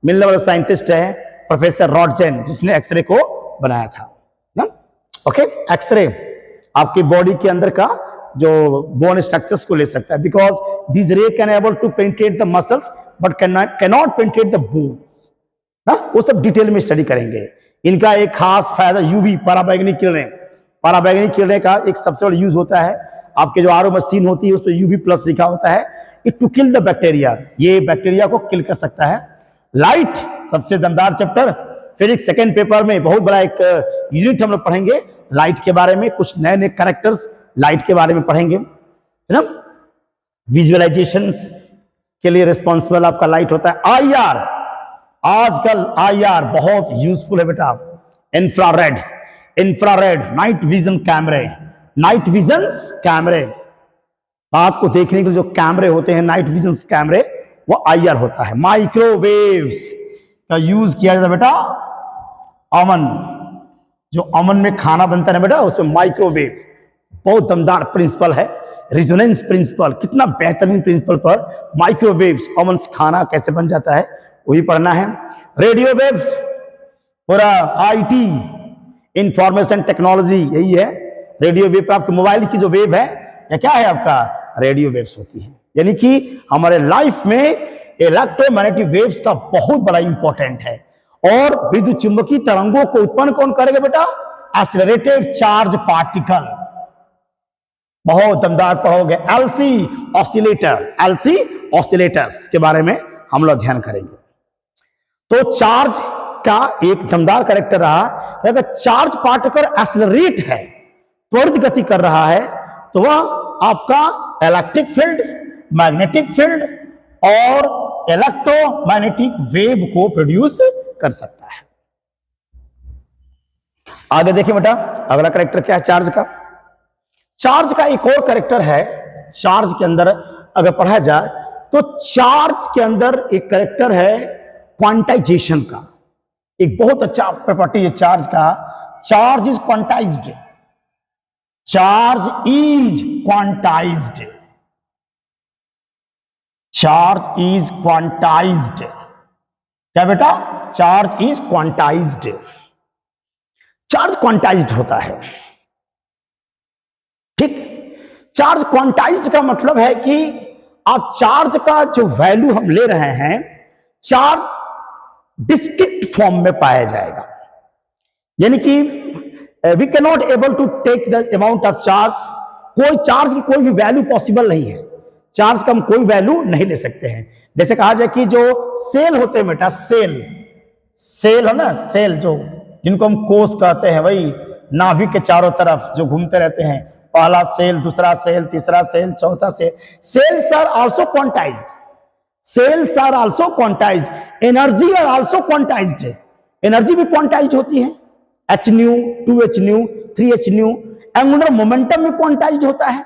मिलने वाला साइंटिस्ट है प्रोफेसर रॉटजन, जिसने एक्सरे को बनाया था ना। ओके, एक्सरे आपकी बॉडी के अंदर का जो बोन स्ट्रक्चर्स को ले सकता है। Because this ray can able to penetrate the muscles but cannot penetrate the bones ना। वो सब डिटेल में स्टडी करेंगे। इनका एक खास फायदा यूवी, पराबैंगनी किरणें का एक सबसे बड़ा यूज होता है। आपके जो आरओ मशीन होती है उस पर यूवी प्लस लिखा होता है, it to kill the bacteria, ये बैक्टीरिया को किल कर सकता है। लाइट सबसे दमदार चैप्टर, फिजिक्स सेकेंड पेपर में बहुत बड़ा एक यूनिट हम लोग पढ़ेंगे लाइट के बारे में। कुछ नए नए कैरेक्टर्स लाइट के बारे में पढ़ेंगे, है ना। विजुअलाइजेशंस के लिए रिस्पॉन्सिबल आपका लाइट होता है। आईआर, आजकल आईआर बहुत यूजफुल है बेटा। इंफ्रारेड नाइट विजन कैमरे, रात को देखने के लिए जो कैमरे होते हैं, नाइट विजन कैमरे, वो आईआर होता है। माइक्रोवेव्स का यूज किया जाता है बेटा अमन, जो अमन में खाना बनता है बेटा, उसमें माइक्रोवेव बहुत दमदार प्रिंसिपल है। रेजोनेंस प्रिंसिपल, कितना बेहतरीन प्रिंसिपल पर माइक्रोवेव्स, ओवन खाना कैसे बन जाता है वही पढ़ना है। रेडियो वेव्स, पूरा आईटी, इंफॉर्मेशन टेक्नोलॉजी, यही है रेडियो वेव। आपके मोबाइल की जो वेव है या क्या है आपका, रेडियो वेव्स होती है। यानी कि हमारे लाइफ में इलेक्ट्रोमैग्नेटिक वेव्स का बहुत बड़ा इंपॉर्टेंट है। और विद्युत चुंबकीय तरंगों को उत्पन्न कौन करेगा बेटा, एक्सीलरेटेड चार्ज पार्टिकल। बहुत दमदार पढ़ोगे। एलसी ऑसिलेटर, एलसी ऑसिलेटर्स के बारे में हम लोग ध्यान करेंगे। तो चार्ज का एक दमदार कैरेक्टर रहा, अगर चार्ज पार्टिकल एक्सीलरेट है, त्वरित गति कर रहा है, तो वह आपका इलेक्ट्रिक फील्ड, मैग्नेटिक फील्ड और इलेक्ट्रोमैग्नेटिक वेव को प्रोड्यूस कर सकता है। आगे देखिए बेटा, अगला कैरेक्टर क्या है चार्ज का। चार्ज का एक और कैरेक्टर है, चार्ज के अंदर अगर पढ़ा जाए तो चार्ज के अंदर एक कैरेक्टर है क्वांटाइजेशन का। एक बहुत अच्छा प्रॉपर्टी है चार्ज का, charge is quantized, charge is quantized, charge is quantized. क्या बेटा, charge is quantized, charge quantized होता है। ठीक, चार्ज क्वांटाइज्ड का मतलब है कि आप चार्ज का जो वैल्यू हम ले रहे हैं, चार्ज डिस्क्रीट फॉर्म में पाया जाएगा। यानी कि we can not able to take the amount of charge, कोई चार्ज की कोई भी वैल्यू पॉसिबल नहीं है, चार्ज का हम कोई वैल्यू नहीं ले सकते हैं। जैसे कहा जाए कि जो सेल होते हैं बेटा, सेल, सेल है ना, सेल जो जिनको हम कोष कहते हैं, वही नाभिक के चारों तरफ जो घूमते रहते हैं, पहला सेल, दूसरा सेल, तीसरा सेल, चौथा shell. Shells are also quantized, shells are also quantized, energy are also quantized, energy भी क्वांटाइज्ड होती है, h nu, 2h nu, 3h nu. Angular momentum भी क्वांटाइज्ड होता है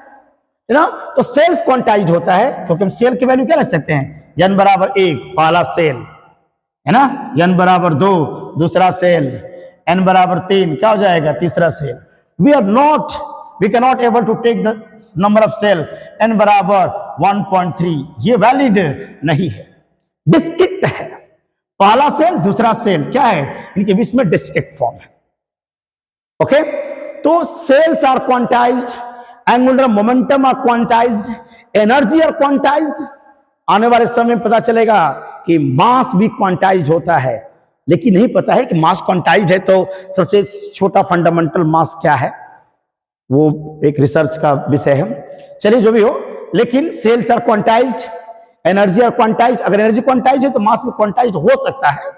ना। तो सेल्स क्वांटाइज्ड होता है, क्योंकि हम सेल की वैल्यू क्या रख सकते हैं, n बराबर 1 पहला सेल है ना, n बराबर 2 दूसरा सेल, n बराबर 3 क्या हो जाएगा, तीसरा shell. We can not able to take the number of shell n बराबर 1.3, ये वैलिड नहीं है, डिस्क्रीट है। पहला सेल दूसरा सेल क्या है, इनके बीच में डिस्क्रीट फॉर्म है। ओके, तो shells are quantized, angular momentum are quantized, energy are quantized. आने वाले समय में पता चलेगा कि मास भी क्वांटाइज्ड होता है, लेकिन नहीं पता है कि मास क्वांटाइज्ड है तो सबसे छोटा फंडामेंटल मास क्या है, वो एक रिसर्च का विषय है। चलिए जो भी हो, लेकिन shells are quantized, energy are quantized. अगर एनर्जी क्वांटाइज्ड है तो मास भी क्वांटाइज्ड हो सकता है।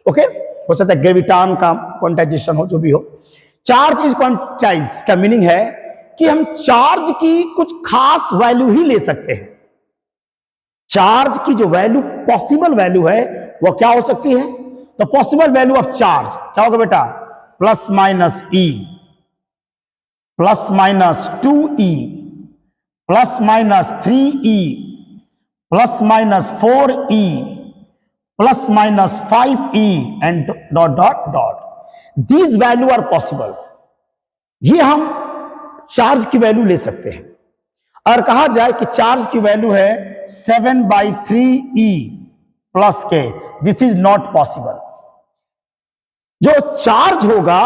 ओके, हो सकता है ग्रेविटॉन का क्वांटाइजेशन हो, जो भी हो। चार्ज इज क्वांटाइज्ड का मीनिंग है कि हम चार्ज की कुछ खास वैल्यू ही ले सकते हैं। चार्ज की जो वैल्यू, पॉसिबल वैल्यू है, वो क्या हो सकती है, तो पॉसिबल वैल्यू ऑफ चार्ज क्या होगा बेटा, plus minus e, plus minus 2e, plus minus 3e, plus minus 4e, plus minus 5e and dot dot dot. These value are possible, ये हम चार्ज की वैल्यू ले सकते हैं। और कहा जाए कि चार्ज की वैल्यू है 7/3e प्लस के, दिस इज नॉट पॉसिबल। जो चार्ज होगा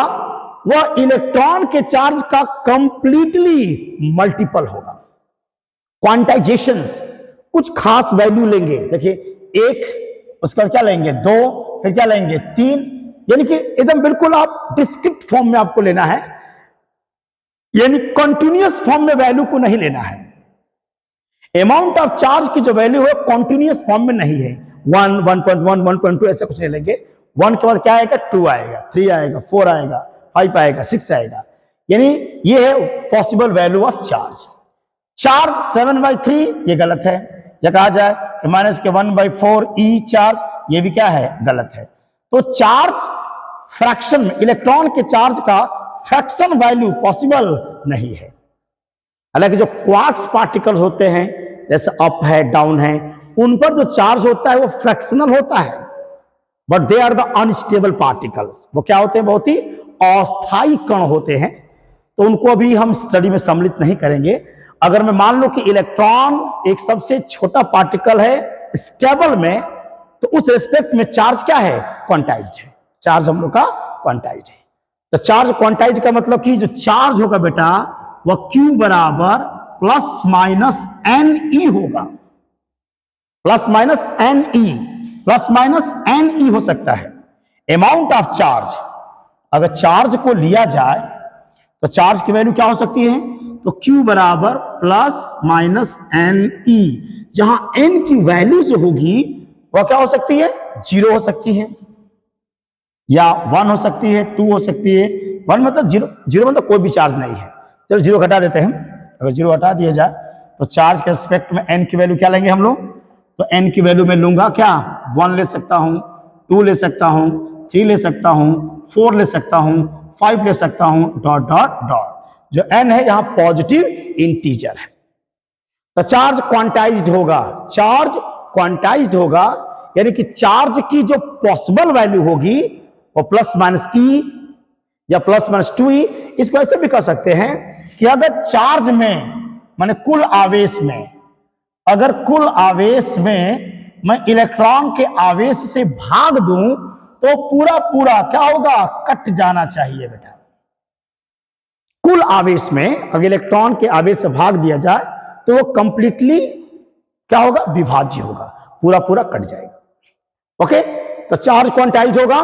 वह इलेक्ट्रॉन के चार्ज का कंप्लीटली मल्टीपल होगा। क्वांटाइजेशंस कुछ खास वैल्यू लेंगे, देखिए 1, उसके बाद क्या लेंगे 2, फिर क्या लेंगे 3, यानी कि एकदम बिल्कुल आप डिस्क्रीट फॉर्म में आपको लेना है, यानी कंटिन्यूअस फॉर्म में वैल्यू को नहीं लेना है। अमाउंट ऑफ चार्ज की जो वैल्यू है कंटिन्यूअस फॉर्म में नहीं है, 1, 1.1, 1.2 ऐसे कुछ नहीं लेंगे। 1 के बाद क्या आएगा, 2 आएगा, 3 आएगा, 4 आएगा, 5 आएगा, 6 आएगा, यानी ये है possible value of charge. Charge 7/3 ये गलत है, या कहा जाए कि माइनस के 1/4e चार्ज, ये भी क्या है, गलत है। तो चार्ज फ्रैक्शन में, इलेक्ट्रॉन के चार्ज का फ्रैक्शन वैल्यू पॉसिबल नहीं है। हालांकि जो क्वार्क्स पार्टिकल्स होते हैं, जैसे अप है, डाउन है, उन पर जो चार्ज होता है वो फ्रैक्शनल होता है, but they are the unstable particles. वो क्या होते हैं, बहुत ही अस्थायी कण होते हैं, तो उनको अभी हम स्टडी में सम्मिलित नहीं करेंगे। अगर मैं मान लो कि इलेक्ट्रॉन एक सबसे छोटा पार्टिकल है स्टेबल में, तो उस रेस्पेक्ट में चार्ज क्या है? क्वांटाइज्ड है। चार्ज हम लोग का क्वांटाइज्ड है। तो चार्ज क्वांटाइज्ड का मतलब कि जो चार्ज होगा बेटा वह Q बराबर प्लस माइनस एन ई होगा। Plus minus n e, plus minus n e हो सकता है अमाउंट ऑफ चार्ज। अगर चार्ज को लिया जाए तो चार्ज की वैल्यू क्या हो सकती है? तो Q बराबर प्लस माइनस एन ई, जहां n की वैल्यू जो होगी वह क्या हो सकती है? 0 हो सकती है, या 1 हो सकती है, 2 हो सकती है। 1 मतलब 0, 0 मतलब कोई भी चार्ज नहीं है। चलो 0 घटा देते हैं। अगर 0 हटा दिया जाए तो चार्ज के रिस्पेक्ट में n की वैल्यू क्या लेंगे हम लोग? तो n की वैल्यू में लूंगा क्या? 1 ले सकता हूं, 2 ले सकता हूं, 3 ले सकता हूं, 4 ले सकता हूं, 5 ले सकता हूं, डॉट डॉट डॉट। जो n है यहां पॉजिटिव इंटीजर है। तो चार्ज क्वांटाइज्ड होगा। चार्ज क्वांटाइज्ड होगा यानी कि चार्ज की जो पॉसिबल वैल्यू होगी वो प्लस माइनस ई या प्लस माइनस 2e। इसको ऐसे भी कह सकते हैं कि अगर चार्ज में माने कुल आवेश में, अगर कुल आवेश में मैं इलेक्ट्रॉन के आवेश से भाग दूं तो पूरा पूरा क्या होगा? कट जाना चाहिए बेटा। कुल आवेश में अगर इलेक्ट्रॉन के आवेश से भाग दिया जाए तो वो कंप्लीटली क्या होगा? विभाज्य होगा, पूरा पूरा कट जाएगा। ओके, तो चार्ज क्वांटाइज्ड होगा।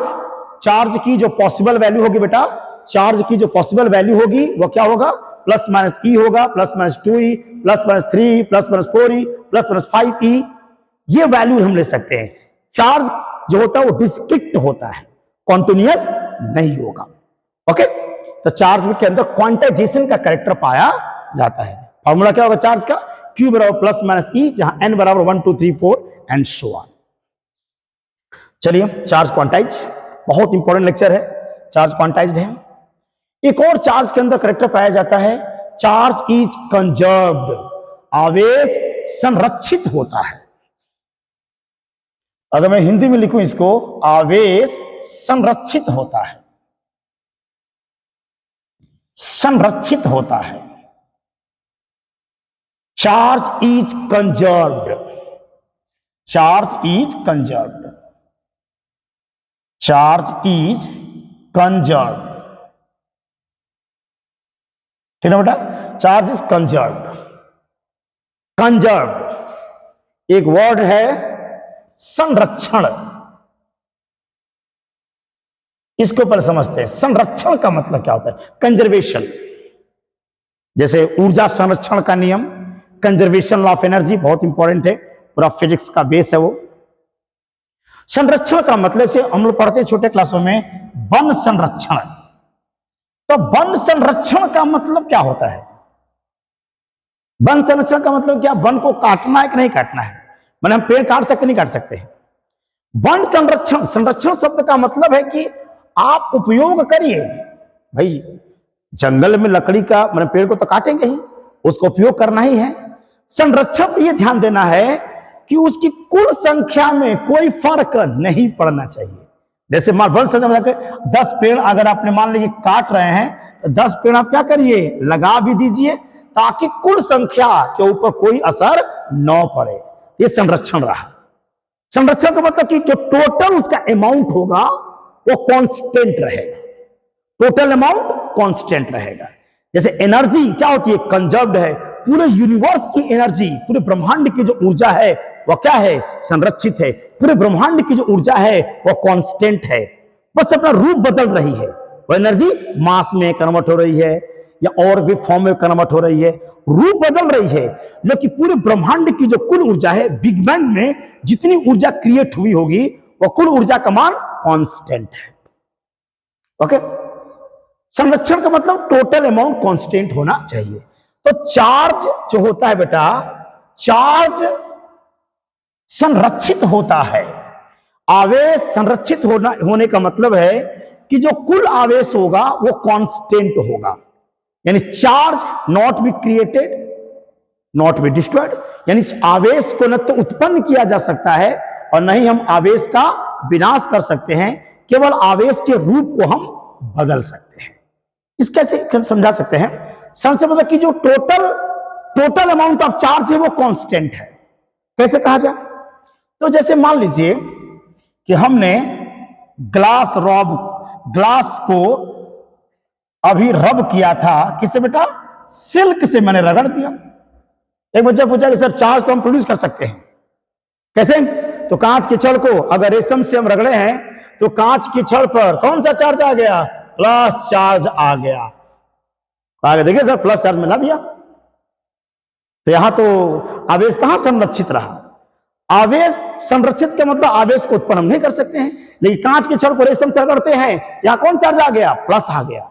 चार्ज की जो पॉसिबल वैल्यू होगी बेटा, चार्ज की जो पॉसिबल वैल्यू होगी वो क्या होगा? प्लस माइनस ई होगा, plus minus 2e, plus minus 3, plus minus 4e, plus minus 5e। ये वैल्यू हम ले सकते हैं। चार्ज जो होता है वो डिस्क्रीट होता है, कॉन्टिन्यूअस नहीं होगा। ओके, तो चार्ज के अंदर क्वांटाइजेशन का कैरेक्टर पाया जाता है। फॉर्मूला क्या होगा चार्ज का? Q बराबर प्लस माइनस ई, जहां n बराबर 1 2 3 4 एंड सो ऑन। चलिए, चार्ज क्वांटाइज बहुत इंपॉर्टेंट लेक्चर है। चार्ज क्वांटाइज्ड है। एक और चार्ज के अंदर कैरेक्टर पाया जाता है, चार्ज इज कंजर्व्ड। आवेश संरक्षित होता है। अगर मैं हिंदी में लिखूं इसको, आवेश संरक्षित होता है, संरक्षित होता है। Charge is conserved, charge is conserved, charge is conserved. ठीक है बेटा, चार्ज इज कंजर्व्ड। कंजर्व्ड एक वर्ड है संरक्षण। इसके ऊपर समझते हैं संरक्षण का मतलब क्या होता है। कंजर्वेशन, जैसे ऊर्जा संरक्षण का नियम, कंजर्वेशन ऑफ एनर्जी बहुत इंपॉर्टेंट है, पूरा फिजिक्स का बेस है वो। संरक्षण का मतलब से हम लोग पढ़ते हैं छोटे क्लासों में वन संरक्षण। तो वन संरक्षण का मतलब क्या होता है? वन संरक्षण का मतलब क्या? वन को काटना है कि नहीं काटना है? मैंने हम पेड़ काट सकते नहीं काट सकते? वन संरक्षण, संरक्षण शब्द का मतलब है कि आप उपयोग करिए। भाई जंगल में लकड़ी का मैंने पेड़ को तो काटेंगे ही, उसको उपयोग करना ही है। संरक्षण पर यह ध्यान देना है कि उसकी कुल संख्या में कोई फर्क नहीं पड़ना चाहिए। जैसे वन संरक्षण 10 पेड़ अगर आपने मान लीजिए काट रहे हैं तो 10 पेड़ आप क्या करिए? लगा भी दीजिए, ताकि कुल संख्या के ऊपर कोई असर न पड़े। ये संरक्षण रहा। संरक्षण का मतलब कि जो टोटल उसका अमाउंट होगा वो कांस्टेंट रहेगा, टोटल अमाउंट कांस्टेंट रहेगा। जैसे एनर्जी क्या होती है? कंजर्व्ड है। पूरे यूनिवर्स की एनर्जी, पूरे ब्रह्मांड की जो ऊर्जा है वह क्या है? संरक्षित है। पूरे ब्रह्मांड की जो ऊर्जा है वह कांस्टेंट है, बस अपना रूप बदल रही है। वो एनर्जी मास में कन्वर्ट हो रही है या और भी फॉर्म में कन्वर्ट हो रही है, रूप बदल रही है। लेकिन पूरे ब्रह्मांड की जो कुल ऊर्जा है, बिग बैंग में जितनी ऊर्जा क्रिएट हुई होगी वह कुल ऊर्जा का मान कांस्टेंट है। ओके, संरक्षण का मतलब टोटल अमाउंट कांस्टेंट होना चाहिए। तो चार्ज जो होता है बेटा, चार्ज संरक्षित होता है। आवेश संरक्षित होने का मतलब है कि जो कुल आवेश होगा वो कांस्टेंट होगा। यानी charge not be created not be destroyed, यानी आवेश को न तो उत्पन्न किया जा सकता है और न ही हम आवेश का विनाश कर सकते हैं, केवल आवेश के रूप को हम बदल सकते हैं। इस कैसे हम समझा सकते हैं? संरक्षण मतलब कि जो total total amount of charge है वो कांस्टेंट है। कैसे कहा जाए? तो जैसे मान लीजिए कि हमने ग्लास को अभी रब किया था, किससे बेटा? सिल्क से मैंने रगड़ दिया। एक बच्चा पूछा कि सर चार्ज तो हम प्रोड्यूस कर सकते हैं, कैसे? तो कांच की छड़ को अगर रेशम से हम रगड़े हैं तो कांच की छड़ पर कौन सा चार्ज आ गया? प्लस चार्ज आ गया। आगे देखिए सर, प्लस चार्ज मिला दिया। तो यहां तो आवेश कहां संरक्षित रहा? आवेश संरक्षित का मतलब आवेश को उत्पन्न हम नहीं कर सकते हैं, लेकिन कांच की छड़ को रेशम से रगड़ते हैं, यहां कौन चार्ज आ गया? प्लस आ गया।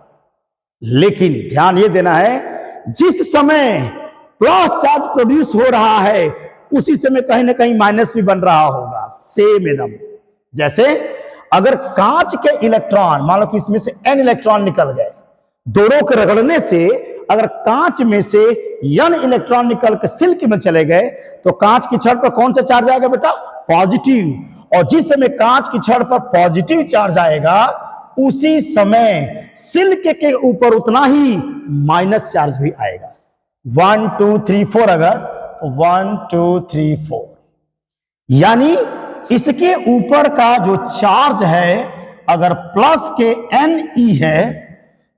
लेकिन ध्यान ये देना है, जिस समय प्लस चार्ज प्रोड्यूस हो रहा है उसी समय कहीं ना कहीं माइनस भी बन रहा होगा। सेम एकदम। जैसे अगर कांच के इलेक्ट्रॉन, मान लो कि इसमें से n इलेक्ट्रॉन निकल गए, दोनों के रगड़ने से अगर कांच में से n इलेक्ट्रॉन निकल के सिल्क में चले गए तो कांच की छड़ पर कौन सा चार्ज आएगा बेटा? पॉजिटिव। और जिस समय कांच की छड़ पर पॉजिटिव चार्ज आएगा उसी समय सिल्क के ऊपर उतना ही माइनस चार्ज भी आएगा। 1 2 3 4 अगर 1 2 3 4, यानी इसके ऊपर का जो चार्ज है अगर प्लस के Ne है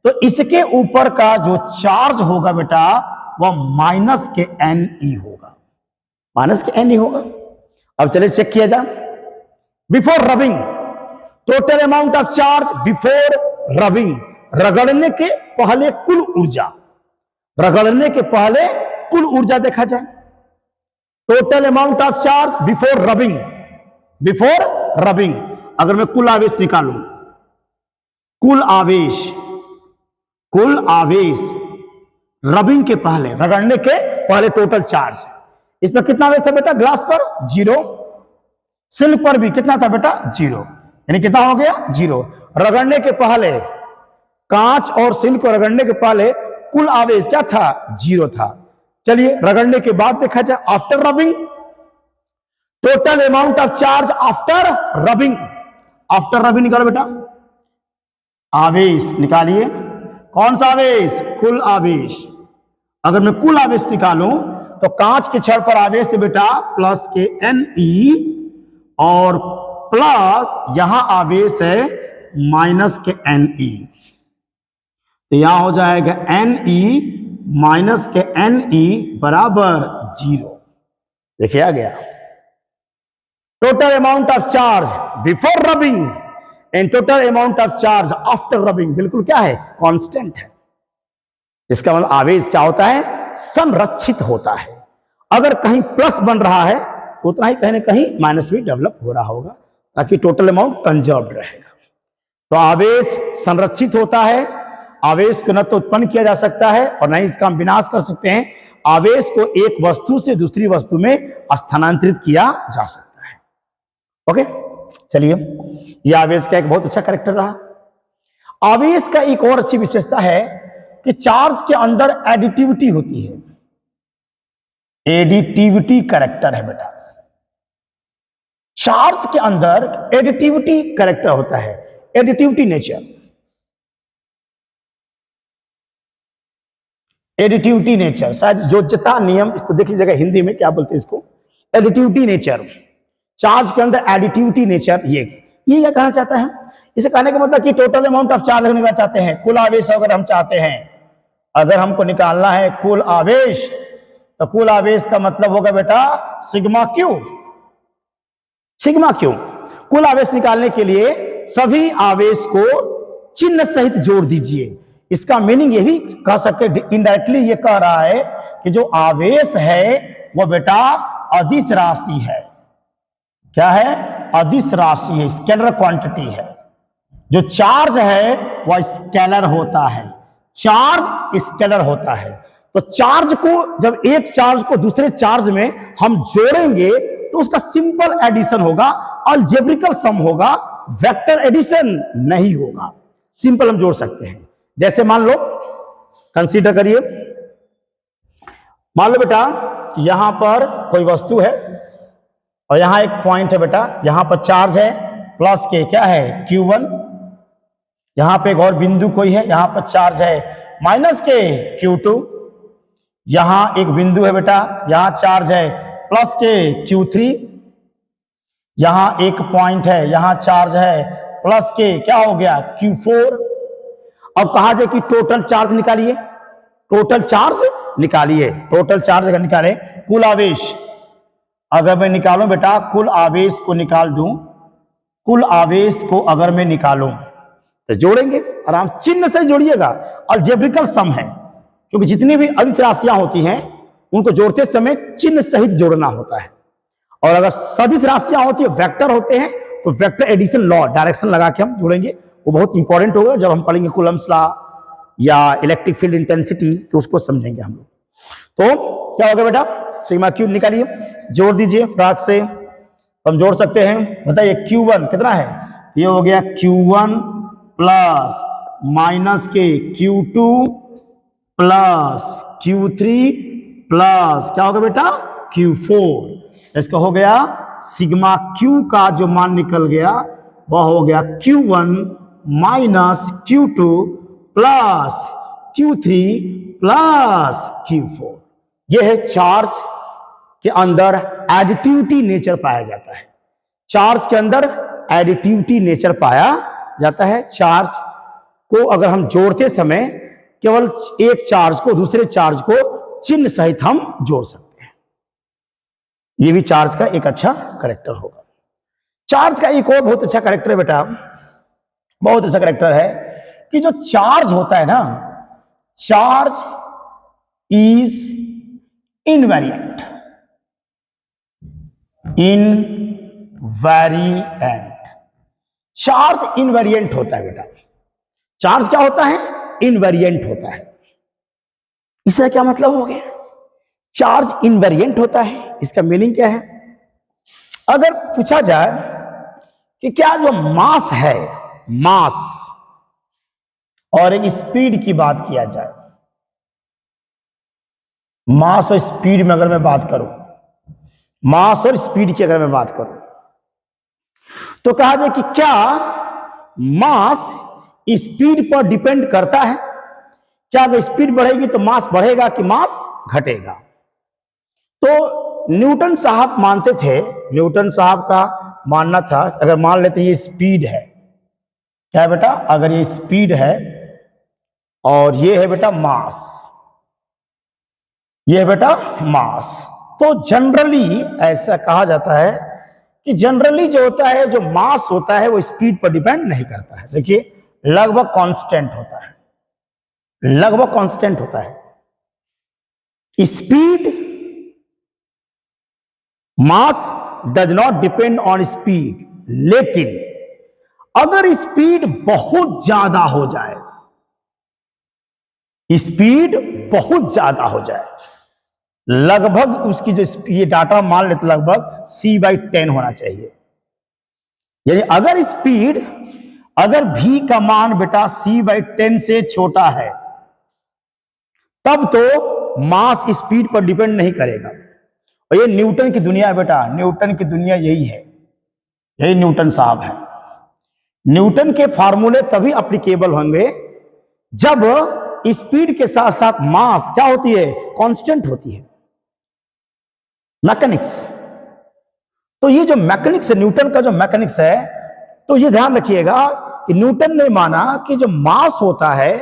तो इसके ऊपर का जो चार्ज होगा बेटा वह माइनस के Ne होगा। माइनस के Ne होगा। अब चलिए चेक किया जाए। Before rubbing total amount of charge before rubbing, रगड़ने के पहले कुल ऊर्जा, रगड़ने के पहले कुल ऊर्जा देखा जाए। Total amount of charge before rubbing, before rubbing अगर मैं कुल आवेश निकालूं, कुल आवेश रबिंग के पहले, रगड़ने के पहले टोटल चार्ज, इसमें कितना आवेश था बेटा? ग्लास पर 0, सिल्क पर भी कितना था बेटा? 0, यानी कितना हो गया? 0। रगड़ने के पहले कांच और सिल्क को रगड़ने के पहले कुल आवेश क्या था? 0 था। चलिए रगड़ने के बाद देखा जाए, after rubbing total amount of charge after rubbing. After rubbing निकालो बेटा, आवेश निकालिए। कौन सा आवेश? कुल आवेश। अगर मैं कुल आवेश निकालूं तो कांच के छड़ पर आवेश है बेटा प्लस के Ne और प्लस यहां आवेश है माइनस के Ne, तो यहां हो जाएगा Ne माइनस के Ne बराबर 0। देखिए आ गया। Total amount of charge before rubbing and total amount of charge after rubbing बिल्कुल क्या है? कांस्टेंट है। इसका मतलब आवेश क्या होता है? संरक्षित होता है। अगर कहीं प्लस बन रहा है तो उतना ही कहीं ना कहीं माइनस भी डेवलप हो रहा होगा, ताकि टोटल अमाउंट कंजर्व्ड रहेगा। तो आवेश संरक्षित होता है। आवेश को न तो उत्पन्न किया जा सकता है और न ही इसका हम विनाश कर सकते हैं। आवेश को एक वस्तु से दूसरी वस्तु में स्थानांतरित किया जा सकता है। ओके, चलिए, यह आवेश का एक बहुत अच्छा कैरेक्टर रहा। आवेश का एक और अच्छी विशेषता है कि चार्ज के अंदर एडिटिविटी होती है। एडिटिविटी कैरेक्टर है बेटा, चार्ज के अंदर एडिटिविटी कैरेक्टर होता है, एडिटिविटी नेचर। एडिटिविटी नेचर शायद योज्यता नियम, इसको देख लीजिएगा हिंदी में क्या बोलते हैं इसको, एडिटिविटी नेचर। चार्ज के अंदर एडिटिविटी नेचर, ये क्या कहना चाहता है? इसे कहने का मतलब कि टोटल अमाउंट ऑफ चार्ज निकालना चाहते हैं, कुल आवेश अगर हम चाहते हैं, अगर हमको निकालना है कुल आवेश, तो कुल आवेश का मतलब होगा बेटा सिग्मा क्यू। सिग्मा क्यू कुल आवेश निकालने के लिए सभी आवेश को चिन्ह सहित जोड़ दीजिए। इसका मीनिंग ये भी कह सकते हैं, इनडायरेक्टली ये कह रहा है कि जो आवेश है वो बेटा अदिश राशि है। क्या है? अदिश राशि है, स्केलर क्वांटिटी है। जो चार्ज है वह स्केलर होता है, चार्ज स्केलर होता है। तो चार्ज को, जब एक चार्ज को दूसरे चार्ज में हम जोड़ेंगे तो उसका सिंपल एडिशन होगा, अलजेब्रिकल सम होगा, वेक्टर एडिशन नहीं होगा। सिंपल हम जोड़ सकते हैं। जैसे मान लो, कंसीडर करिए, मान लो बेटा यहां पर कोई वस्तु है और यहां एक पॉइंट है बेटा, यहां पर चार्ज है प्लस के क्या है? Q1। यहां पे एक और बिंदु कोई है, यहां पर चार्ज है माइनस के Q2। यहां एक बिंदु है बेटा, यहां चार्ज है प्लस के Q3, यहां एक पॉइंट है, यहां चार्ज है प्लस के क्या हो गया Q4। अब कहा जाए कि टोटल चार्ज निकालिए, टोटल चार्ज निकालिए, टोटल चार्ज अगर निकालें, कुल आवेश अगर मैं निकालूं बेटा, कुल आवेश को निकाल दूं, कुल आवेश को अगर मैं निकालूं तो जोड़ेंगे आराम, चिन्ह से जोड़िएगा। अलजेब्रिकल सम है, क्योंकि जितनी भी अदिश राशियां होती हैं उनको जोड़ते समय चिन्ह सहित जोड़ना होता है। और अगर सदिश राशियां होती है, वेक्टर होते हैं, तो वेक्टर एडिशन लॉ डायरेक्शन लगा के हम जोड़ेंगे। वो बहुत इंपॉर्टेंट होगा जब हम पढ़ेंगे कूलम्स लॉ या इलेक्ट्रिक फील्ड इंटेंसिटी, तो उसको समझेंगे हम लोग। तो क्या होगा बेटा, सिग्मा क्यू निकालिए, जोड़ दीजिए फ्राक से, हम जोड़ सकते हैं। बताइए Q1 कितना है, ये हो गया Q1 प्लस माइनस के Q2 प्लस Q3 प्लस क्या होगा बेटा Q4। इसका हो गया सिग्मा Q का जो मान निकल गया वह हो गया Q1 minus Q2 plus Q3 plus Q4। यह है चार्ज के अंदर एडिटिविटी नेचर पाया जाता है। चार्ज के अंदर एडिटिविटी नेचर पाया जाता है। चार्ज को अगर हम जोड़ते समय केवल एक चार्ज को दूसरे चार्ज को चिन्ह सहित हम जोड़ सकते हैं। यह भी चार्ज का एक अच्छा कैरेक्टर होगा। चार्ज का एक और बहुत अच्छा कैरेक्टर है बेटा, बहुत अच्छा कैरेक्टर है कि जो चार्ज होता है ना, charge is invariant, invariant. Charge invariant होता है बेटा। चार्ज क्या होता है, इनवेरिएंट होता है। इसका क्या मतलब हो गया, चार्ज इनवेरिएंट होता है, इसका मीनिंग क्या है। अगर पूछा जाए कि क्या जो मास है, मास और एक स्पीड की बात किया जाए, मास और स्पीड में अगर मैं बात करूं, मास और स्पीड की अगर मैं बात करूं, तो कहा जाए कि क्या मास स्पीड पर डिपेंड करता है। क्या अगर स्पीड बढ़ेगी तो मास बढ़ेगा कि मास घटेगा। तो न्यूटन साहब मानते थे, न्यूटन साहब का मानना था, अगर मान लेते ये स्पीड है, क्या है बेटा, अगर ये स्पीड है और ये है बेटा मास, ये है बेटा मास, तो जनरली ऐसा कहा जाता है कि जनरली जो होता है, जो मास होता है, वो स्पीड पर डिपेंड नहीं करता है। देखिए लगभग कांस्टेंट होता है, लगभग कांस्टेंट होता है। Speed, mass does not depend on speed, लेकिन अगर स्पीड बहुत ज्यादा हो जाए, स्पीड बहुत ज्यादा हो जाए, लगभग उसकी जो ये डाटा मान लेते लगभग c/10 होना चाहिए। यानी अगर स्पीड, अगर v का मान बेटा c/10 से छोटा है, तब तो मास स्पीड पर डिपेंड नहीं करेगा। और ये न्यूटन की दुनिया है बेटा, न्यूटन की दुनिया यही है, यही न्यूटन साहब है। न्यूटन के फार्मूले तभी अप्लीकेबल होंगे जब स्पीड के साथ साथ मास क्या होती है, कांस्टेंट होती है। मैकेनिक्स, तो ये जो मैकेनिक्स है, न्यूटन का जो मैकेनिक्स है, तो ये ध्यान रखिएगा कि न्यूटन ने माना कि जो मास होता है,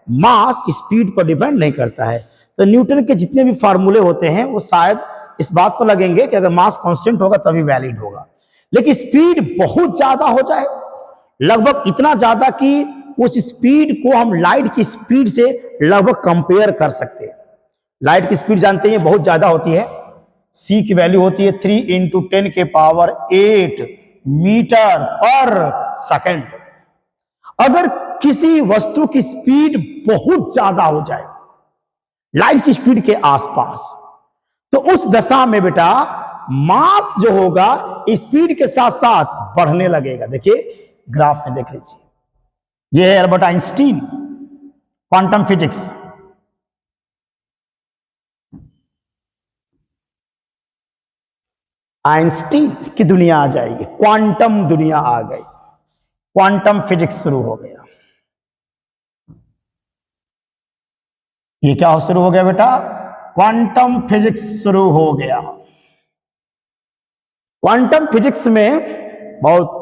मास स्पीड पर डिपेंड नहीं करता है। तो न्यूटन के जितने भी फार्मूले होते हैं वो शायद इस बात पर लगेंगे कि अगर मास कांस्टेंट होगा तभी वैलिड होगा। लेकिन स्पीड बहुत ज्यादा हो जाए, लगभग इतना ज्यादा कि उस स्पीड को हम लाइट की स्पीड से लगभग कंपेयर कर सकते हैं। लाइट की स्पीड जानते हैं बहुत ज्यादा होती है, c की वैल्यू होती है 3 × 10⁸ मीटर पर सेकंड। अगर किसी वस्तु की स्पीड बहुत ज्यादा हो जाए, लाइट की स्पीड के आसपास, तो उस दशा में बेटा मास जो होगा स्पीड के साथ साथ बढ़ने लगेगा। देखिए ग्राफ में देख लीजिए, यह है Albert Einstein, quantum physics. Einstein की दुनिया आ जाएगी, क्वांटम दुनिया आ गई, क्वांटम फिजिक्स शुरू हो गया। ये क्या शुरू हो गया बेटा, क्वांटम फिजिक्स शुरू हो गया। क्वांटम फिजिक्स में बहुत